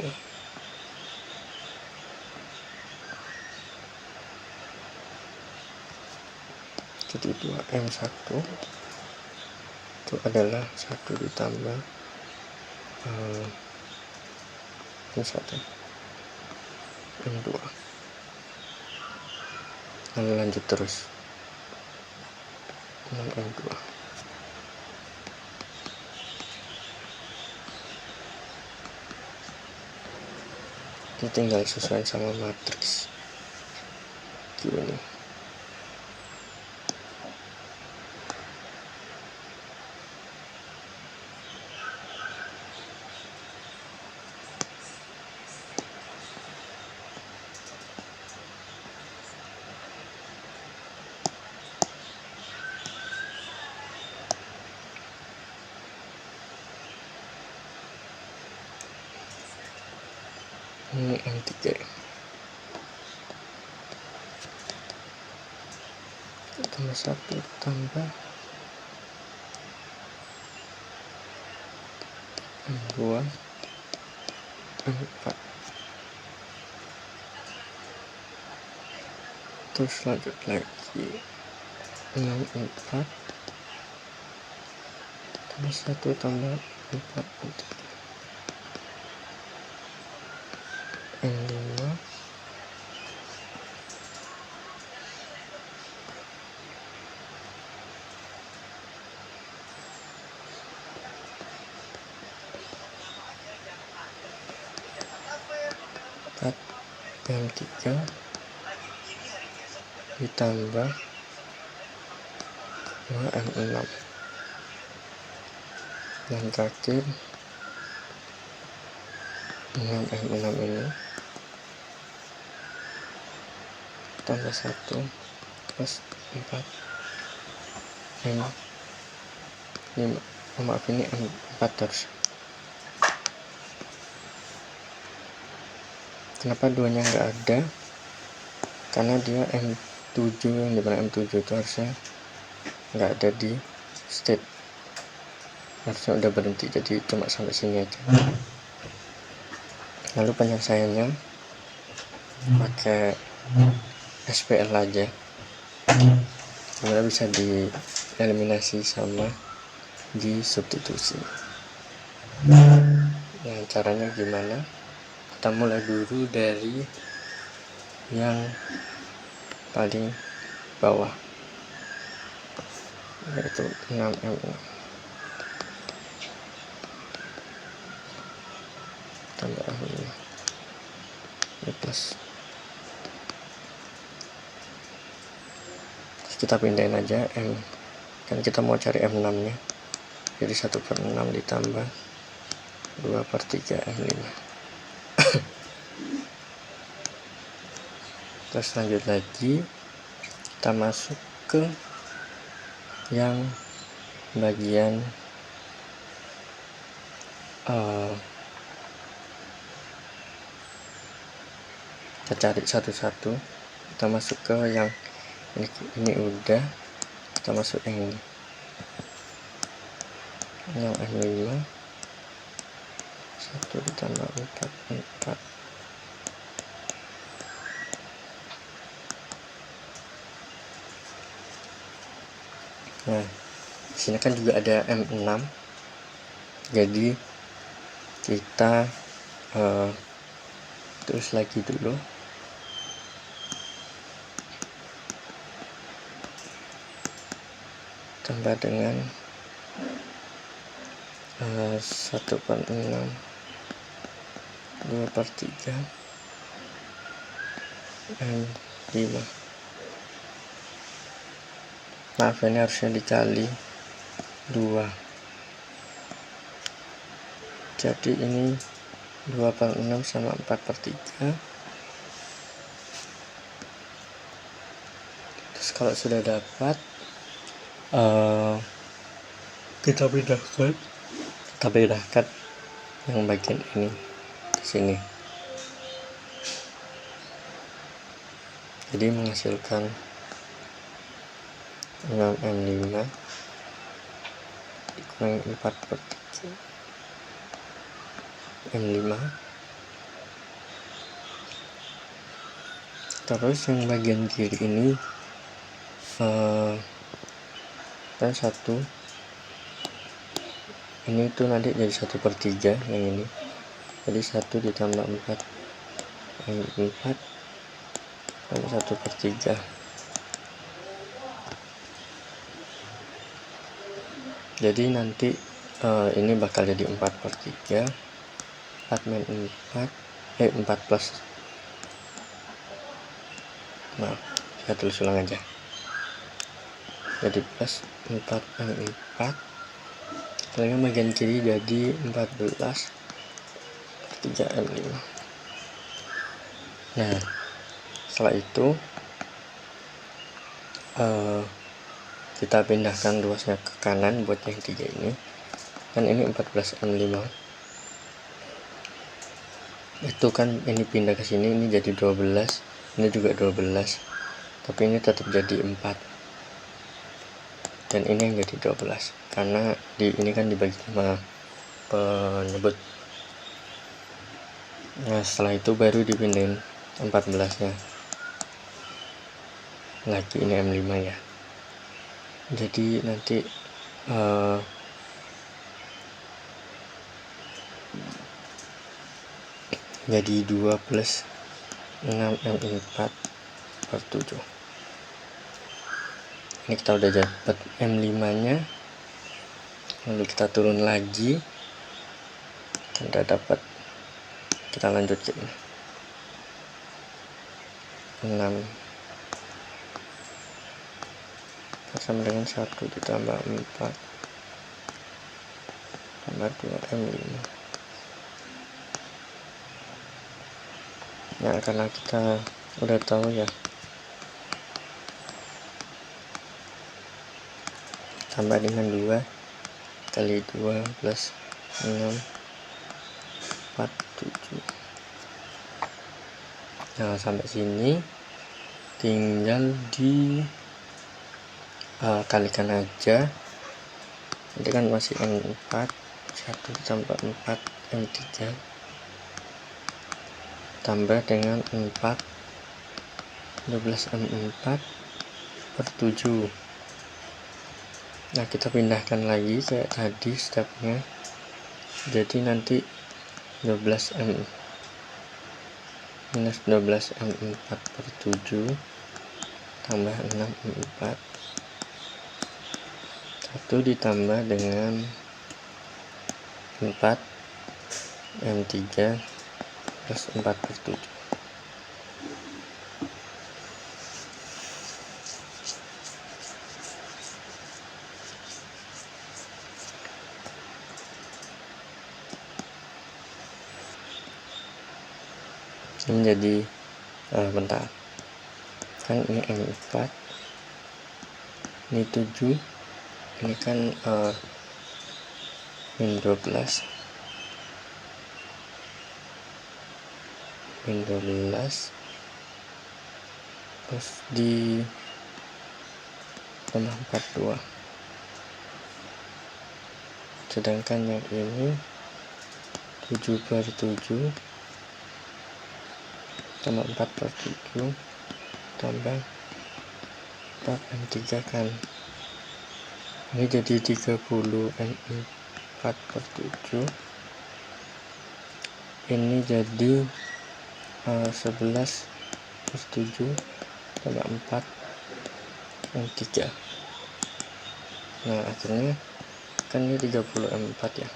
Jadi 2M1 itu adalah 1 ditambah M1 M2, lalu lanjut terus 6M2. Ini tinggal sesuai sama matriks Q ini. Ini M3 tambah 1 tambah M2 M4, terus lanjut lagi 6M4 tambah 1 tambah 4 M5 M3 ditambah 2M6, dan terakhir 6M6 ini tambah 1 plus 4 M5. Maaf, ini M4 terus. Kenapa 2 nya nggak ada? Karena dia M7, yang dimana M7 itu harusnya nggak ada di state, harusnya udah berhenti, jadi cuma sampai sini aja. Lalu penyelesaiannya pakai SPL aja, sebenarnya bisa dieliminasi sama di substitusi. Nah, caranya gimana? Kita mulai dulu dari yang paling bawah, yaitu 6M6 tambah M5 ini plus. Terus kita pindahin aja M, kan kita mau cari M6 nya, jadi 1/6 ditambah 2/3 M5. Terus lanjut lagi, kita masuk ke yang bagian kita cari satu-satu. Kita masuk ke yang ini udah, kita masuk yang ini, yang M5 1 ditambah 4. Nah, sini kan juga ada M6, jadi kita terus lagi dulu, tambah dengan 1/6 2/3 M5. Maaf, ini harusnya dikali 2, jadi ini 2/6 sama 4/3. Terus kalau sudah dapat, kita pindahkan yang bagian ini ke sini, jadi menghasilkan 6M5 dikurangi 4/3 M5. Terus yang bagian kiri ini kan 1, ini tuh nanti jadi 1/3 yang ini, jadi 1 ditambah 4 M4 tambah 1/3. Jadi nanti ini bakal jadi 4/3, 4 plus, maaf, saya tulis ulang aja, jadi plus 4M4, yang bagian kiri jadi 14/3 M5. Nah, setelah itu kita pindahkan luasnya ke kanan buat yang 3 ini, kan ini 14 M5, itu kan ini pindah ke sini, ini jadi 12, ini juga 12, tapi ini tetap jadi 4, dan ini yang jadi 12 karena ini kan dibagi sama penyebut. Nah, setelah itu baru dipindahin 14 nya lagi, ini M5 ya, jadi nanti jadi 2 plus 6M4/7. Ini kita udah dapat M5 nya, lalu kita turun lagi, kita dapat, kita lanjut ke ini 6 sama dengan 1 ditambah 4 tambah 2 M5. Nah, karena kita udah tahu ya tambah dengan 2 kali 2 plus 6 4 7. Nah, sampai sini tinggal di kalikan aja. Ini kan masih M4, 1 tambah 4 M3 tambah dengan 4 12 M4 per 7. Nah, kita pindahkan lagi kayak tadi stepnya, jadi nanti 12M minus 12 M4 per 7 tambah 6 M4, 1 ditambah dengan 4 M3 plus 4 per 7. Ini jadi bentar, kan ini M4, ini 7, ini kan min 12 terus di tambah 42, sedangkan yang ini 7 per 7 tambah 4 per 7 tambah 4 M3 kan, ini jadi 30 M4 per 7, ini jadi 11 per 7 tambah 4 M3. Nah, akhirnya kan ini 30 M4 ya,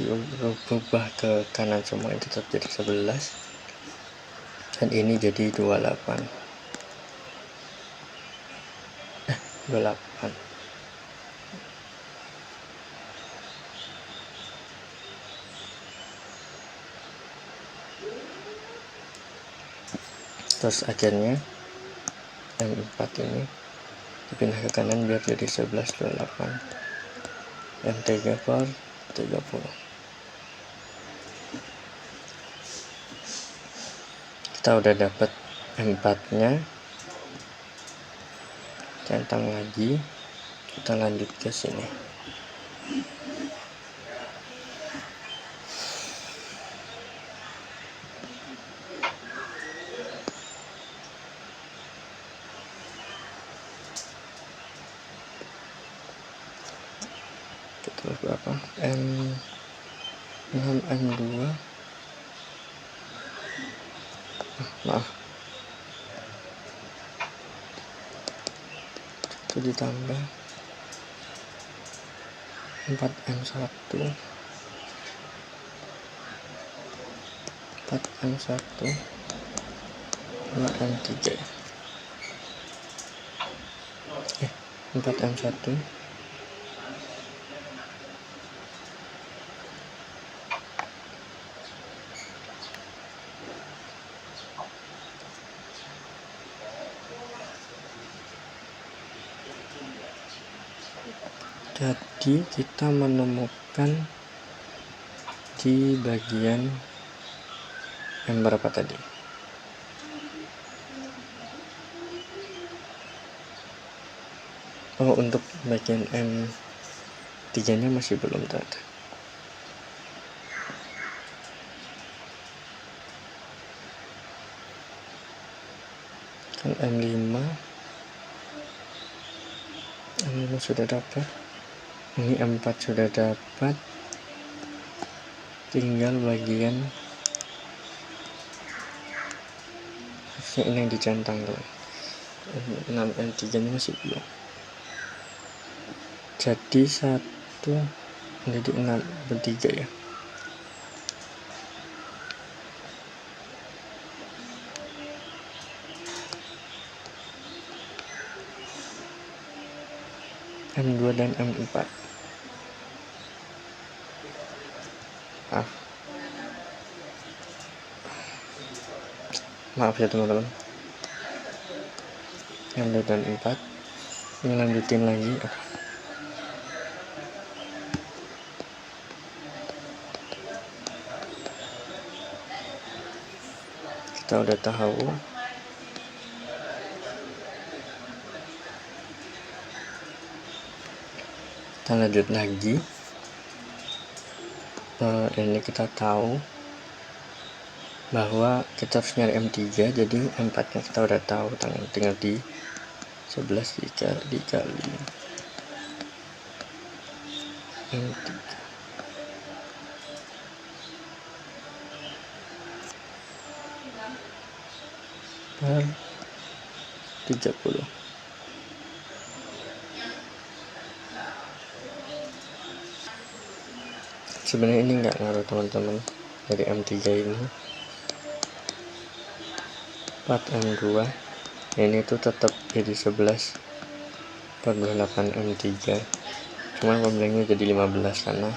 diubah ke kanan semua, ini tetap jadi 11 dan ini jadi 28. Terus akhirnya M4 ini dipindah ke kanan biar jadi 11 28 M3 per 30. Kita udah dapat M4 nya, centang lagi, kita lanjut ke sini. Kita berapa? M6 M2, maaf, itu ditambah 4M1 2M3 4M1 jadi kita menemukan di bagian M berapa tadi? Oh, untuk bagian M3 nya masih belum ternyata. Kan M5 sudah dapat, ini M4 sudah dapat, tinggal bagian ini yang dicentang tuh. 6 M3 nya masih belum, jadi 1 menjadi 6 bertiga ya. M2 dan M4. Maaf ya teman-teman. M2 dan 4 Ini lanjutin lagi. Kita udah tahu. Kita lanjut lagi. Ini kita tahu bahwa kita harus nyari M3, jadi M4 nya kita udah tahu, tinggal di 11 dikali M3 per 30. Sebenarnya ini nggak ngaruh teman-teman, dari M3 ini 4M2 ini tuh tetap jadi 11 per 28 M3, cuman pembelengnya jadi 15 karena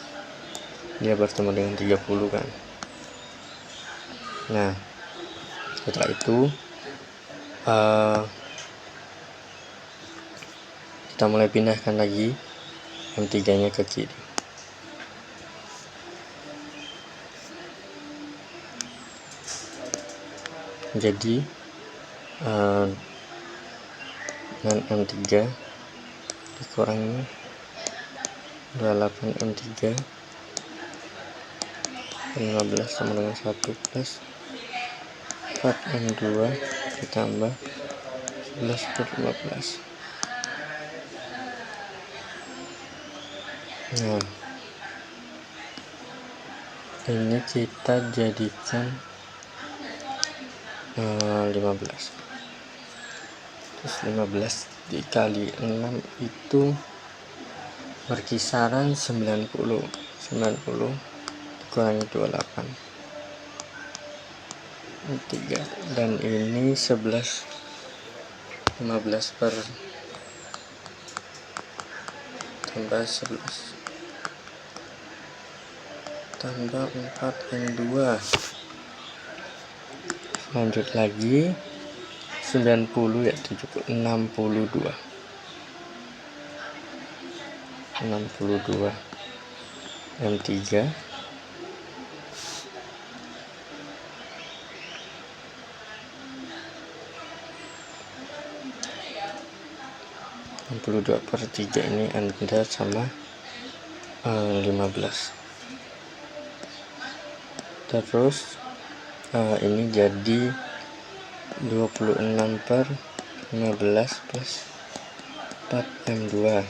dia bertemu dengan 30 kan. Nah setelah itu kita mulai pindahkan lagi M3 nya ke kiri. Jadi dengan M3 dikurangi 28 M3 15 sama dengan 1 plus 4 M2 ditambah 11 per 15. Nah ini kita jadikan 15, terus 15 dikali 6 itu berkisaran 90 dikurangi 28 3, dan ini 15 per tambah 11 tambah 4 M2. Lanjut lagi 90 ya 62 M3 62 per 3 ini Anda sama 15. Terus ini jadi 26 per 15 plus 4 M2.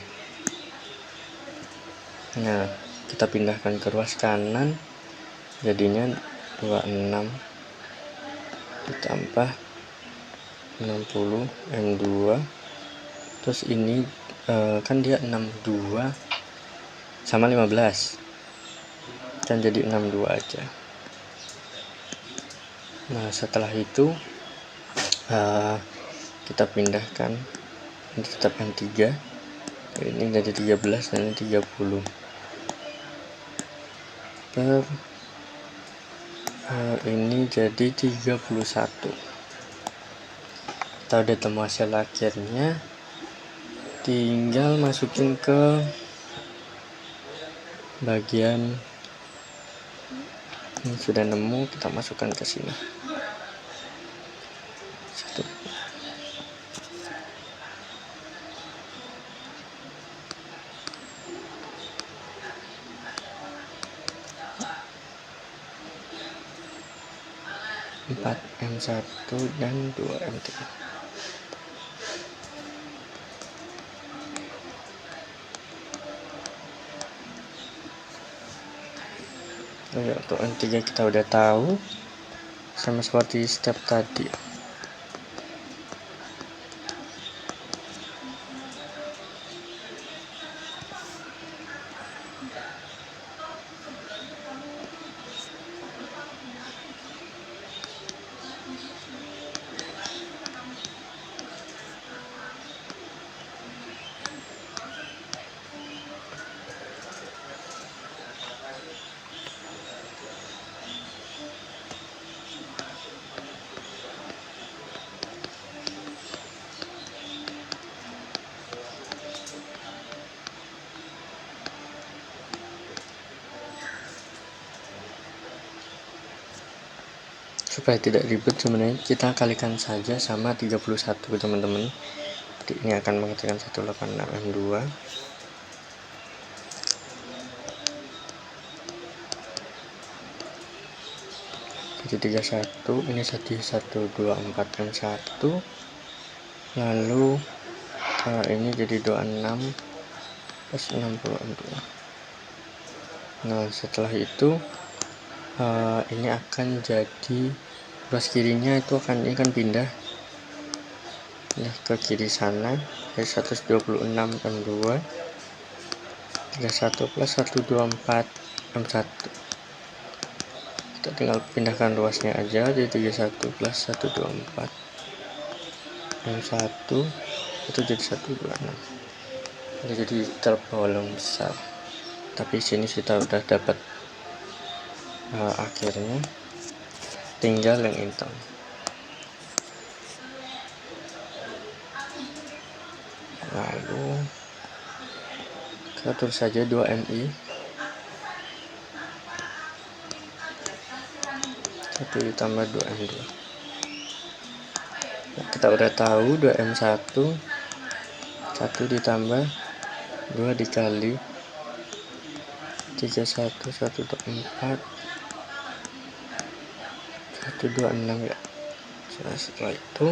Nah kita pindahkan ke ruas kanan, jadinya 26 ditambah 60 M2. Terus ini kan dia 62 sama 15 kan, jadi 62 aja. Nah setelah itu kita pindahkan, ini tetap M3, ini jadi 13 dan ini 30 per ini jadi 31. Kita udah temu hasil akhirnya, tinggal masukin ke bagian ini. Sudah nemu, kita masukkan ke sini. 4 M1 dan 2 M3. Untuk M3 kita udah tahu, sama seperti step tadi. Supaya tidak ribet, sebenarnya kita kalikan saja sama 31 teman-teman. Jadi ini akan menghasilkan 186M2. Jadi 31, ini jadi 124M1, lalu ini jadi 26 plus 60M2. Nah setelah itu ini akan jadi ruas kirinya itu ini kan pindah ke kiri sana, dari 126M2 31 plus 124M1. Kita tinggal pindahkan ruasnya aja, jadi 31 plus 124M1 itu jadi 126. Jadi tergolong besar, tapi sini kita udah dapat akhirnya, tinggal yang hitam. Lalu kita tulis saja 2MI, 1 ditambah 2M2. Nah, kita udah tahu 2M1 1 ditambah 2 dikali 31 124 126 ya. Nah, setelah itu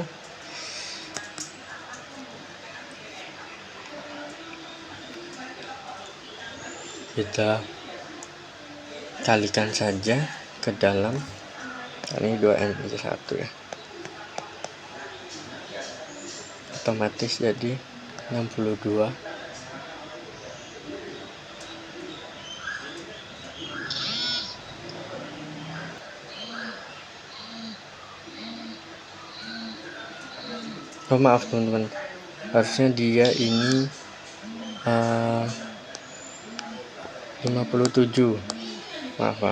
kita kalikan saja ke dalam, ini 2MI1 ya, otomatis jadi 62. Oh maaf teman-teman, harusnya dia ini 57. Maaf.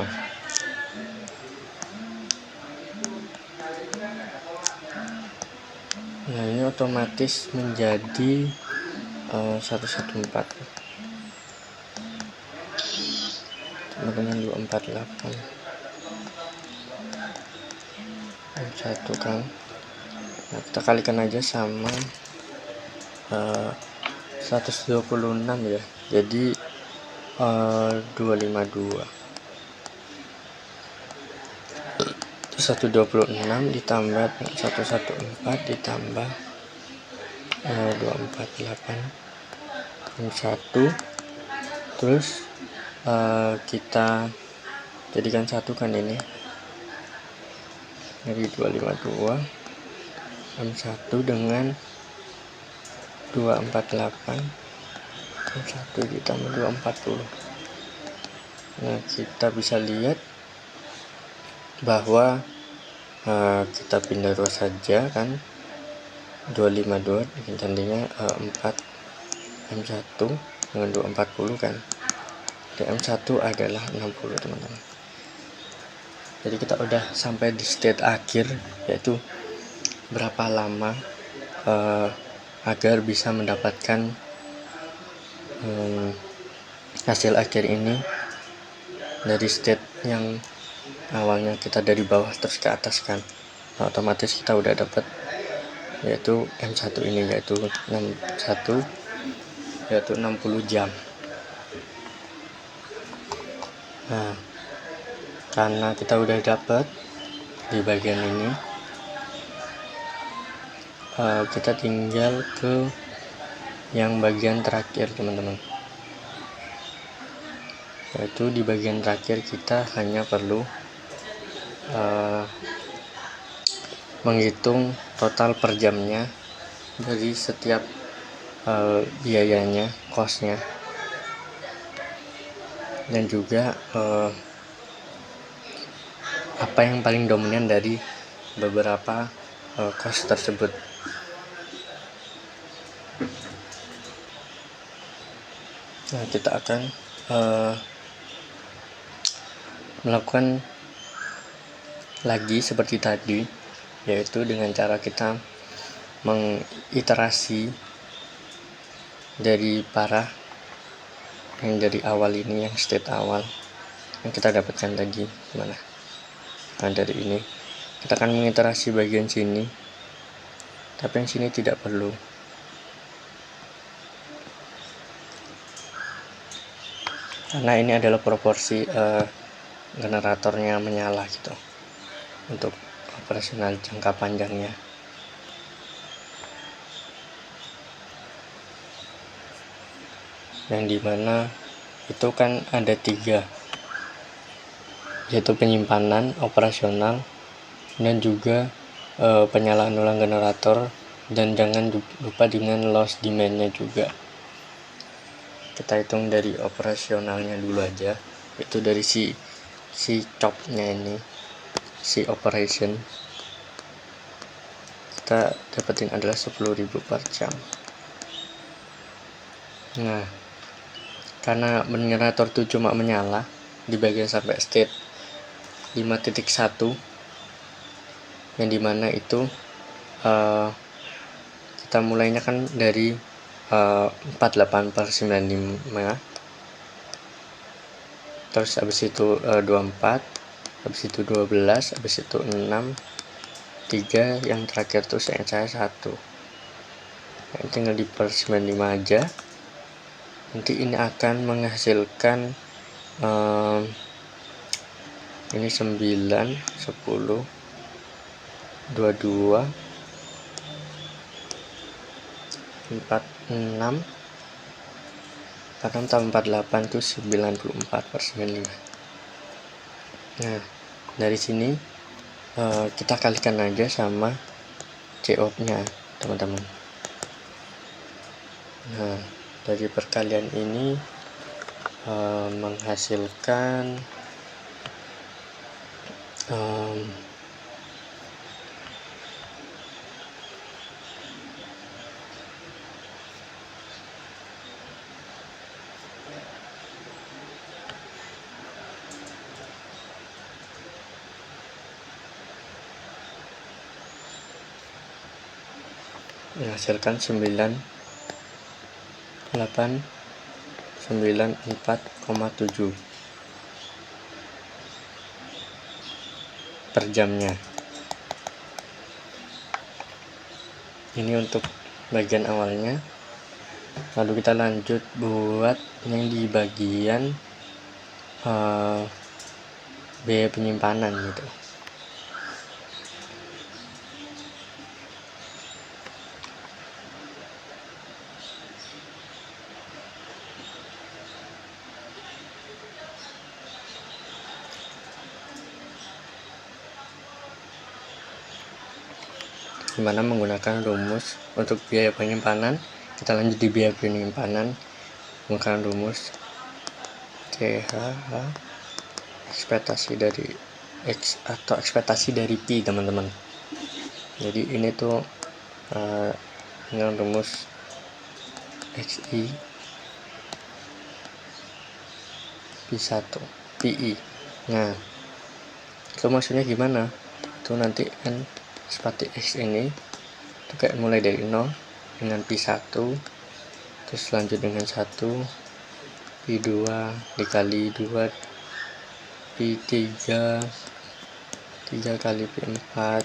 Nah ini otomatis menjadi 114 sama dengan 248 M1 kan. Nah, kita kalikan aja sama 126 ya, jadi 252. 126 ditambah 114 ditambah 248 M1, terus kita jadikan satu kan, ini dari 252 M1 dengan 248 M1 ditambah 240. Nah kita bisa lihat bahwa kita pindah ruas saja kan, 252 tadinya 4 M1 dengan 240 kan, dan M1 adalah 60 teman-teman. Jadi kita udah sampai di state akhir, yaitu berapa lama agar bisa mendapatkan hasil akhir ini dari state yang awalnya kita dari bawah terus ke atas kan. Nah, otomatis kita udah dapat yaitu M1 ini, yaitu 61, yaitu 60 jam. Nah karena kita udah dapat di bagian ini, kita tinggal ke yang bagian terakhir teman-teman, yaitu di bagian terakhir kita hanya perlu menghitung total per jamnya dari setiap biayanya, costnya, dan juga apa yang paling dominan dari beberapa cost tersebut. Nah kita akan melakukan lagi seperti tadi, yaitu dengan cara kita mengiterasi dari parah yang dari awal ini, yang state awal yang kita dapatkan tadi mana, nah dari ini kita akan mengiterasi bagian sini, tapi yang sini tidak perlu, karena ini adalah proporsi generatornya menyala gitu untuk operasional jangka panjangnya. Yang dimana itu kan ada 3, yaitu penyimpanan, operasional, dan juga penyalaan ulang generator, dan jangan lupa dengan loss demand-nya juga. Kita hitung dari operasionalnya dulu aja, itu dari si chop-nya ini, si operation, kita dapetin adalah 10.000 per jam. Nah, karena generator itu cuma menyala di bagian sampai state 5.1, yang dimana itu kita mulainya kan dari 48/95, terus habis itu 24, habis itu 12, habis itu 6, 3, yang terakhir tuh saya 1. Nah, tinggal di per 95 aja. Nanti ini akan menghasilkan ini 9, 10, 22, 46, 48 itu 94/95. Nah, dari sini kita kalikan aja sama COP nya teman-teman. Nah, dari perkalian ini menghasilkan menghasilkan 9894,7 per jamnya. Ini untuk bagian awalnya. Lalu kita lanjut buat yang di bagian biaya penyimpanan gitu. Dimana menggunakan rumus untuk biaya penyimpanan. Kita lanjut di biaya penyimpanan menggunakan rumus CHH ekspektasi dari X atau ekspektasi dari P, teman-teman. Jadi ini tuh dengan rumus XI P1 PI. Nah, itu maksudnya gimana? Itu nanti kan seperti X ini itu kayak mulai dari 0 dengan P1, terus lanjut dengan 1, P2 dikali 2, P3, 3 kali P4,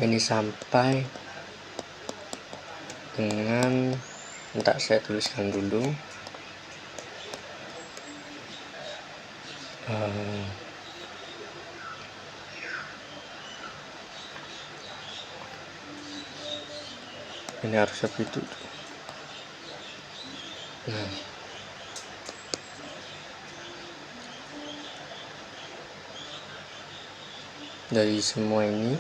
ini sampai dengan, entah saya tuliskan dulu, ini harus seperti itu. Nah, dari semua ini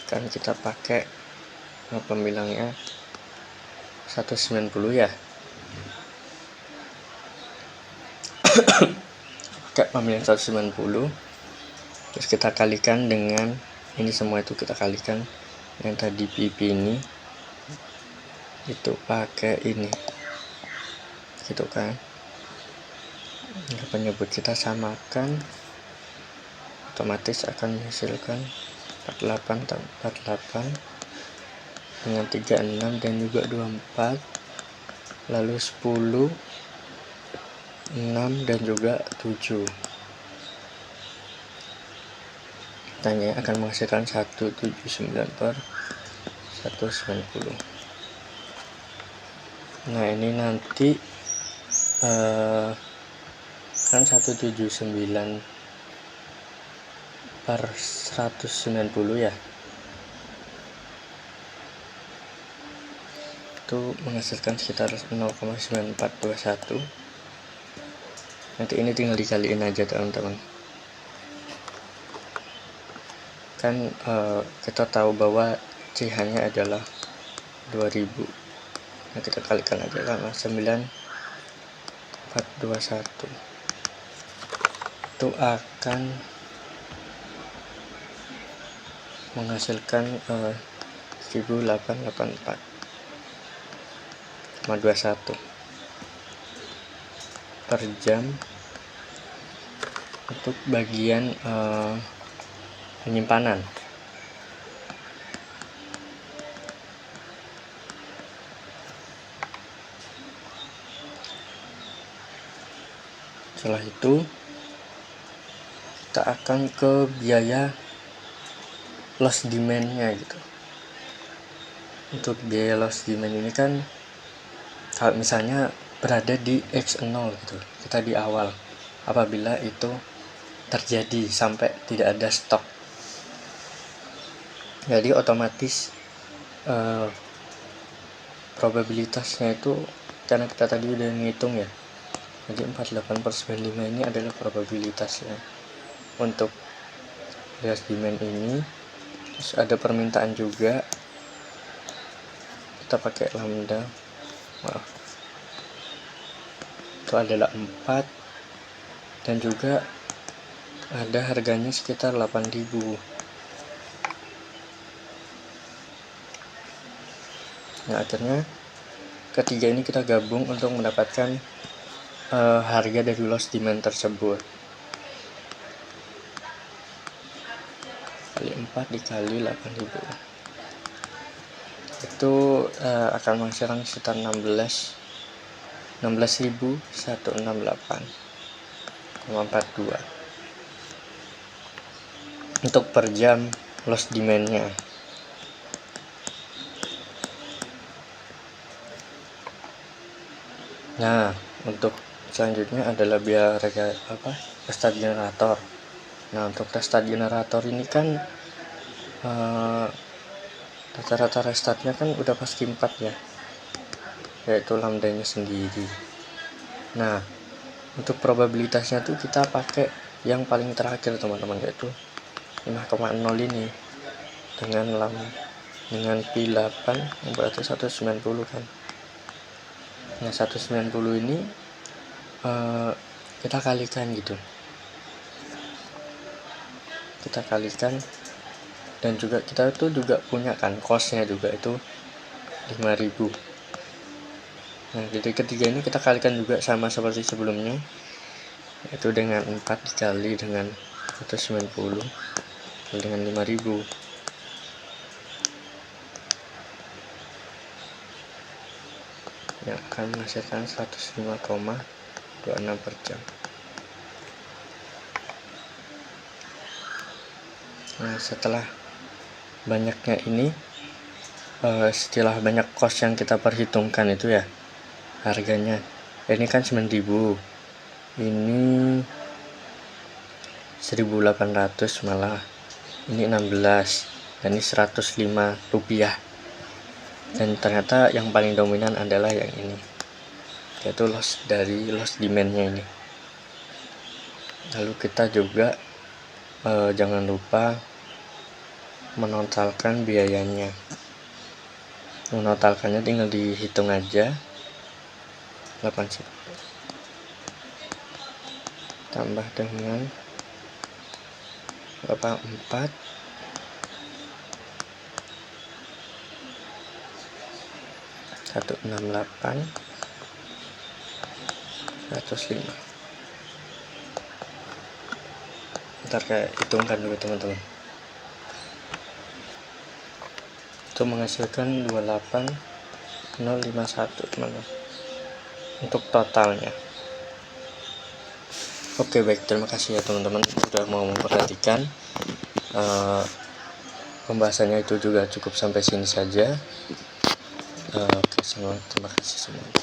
kan kita pakai pembilangnya 190 ya. Pakai pembilang 190, terus kita kalikan dengan ini, semua itu kita kalikan yang tadi PP ini, itu pakai ini gitu kan. Penyebut kita samakan, otomatis akan menghasilkan 48 dengan 36 dan juga 24, lalu 10, 6 dan juga 7. Tanya akan menghasilkan 179 per 190. Nah ini nanti kan 179 per 190 ya, itu menghasilkan sekitar 0,9421. Nanti ini tinggal dikaliin aja teman-teman. Kan kita tahu bahwa CH nya adalah 2000. Nah kita kalikan aja sama 9421, itu akan menghasilkan 1884,21 per jam untuk bagian penyimpanan. Setelah itu kita akan ke biaya loss demand-nya gitu. Untuk biaya loss demand ini kan kalau misalnya berada di X0 gitu, kita di awal, apabila itu terjadi sampai tidak ada stok, jadi otomatis probabilitasnya itu, karena kita tadi udah ngitung ya, jadi 48/95 ini adalah probabilitasnya untuk loss demand ini. Terus ada permintaan juga, kita pakai lambda, itu adalah 4, dan juga ada harganya sekitar 8000. Nah akhirnya ketiga ini kita gabung untuk mendapatkan harga dari loss demand tersebut. Kali 4 dikali 8000, itu akan menghasilkan sekitar 16.168,42 untuk per jam loss demand-nya. Nah untuk selanjutnya adalah biaya restart generator. Nah untuk restart generator ini kan rata-rata restartnya kan udah pasti 4 ya, yaitu lambdanya sendiri. Nah untuk probabilitasnya tuh kita pakai yang paling terakhir teman-teman, yaitu 5,0 ini dengan pi 8 berarti 190 kan. Nah 190 ini kita kalikan gitu, kita kalikan, dan juga kita itu juga punya kan costnya juga itu 5000. Nah jadi ketiga ini kita kalikan juga sama seperti sebelumnya, yaitu dengan 4 dikali dengan 190 dengan 5000. yang akan menghasilkan 105,26 per jam. Nah setelah banyaknya ini, setelah banyak cost yang kita perhitungkan itu ya, harganya ini kan 9000, ini 1800 malah, ini 16, dan ini 105 rupiah. Dan ternyata yang paling dominan adalah yang ini, yaitu loss demand-nya ini. Lalu kita juga jangan lupa menotalkan biayanya. Menotalkannya tinggal dihitung aja, 8 tambah dengan 84 168 105. Ntar kayak hitungkan dulu teman-teman. itu menghasilkan 28051 teman-teman untuk totalnya. Oke, baik, terima kasih ya teman-teman sudah mau memperhatikan. Pembahasannya itu juga cukup sampai sini saja. Oke, terima kasih semuanya.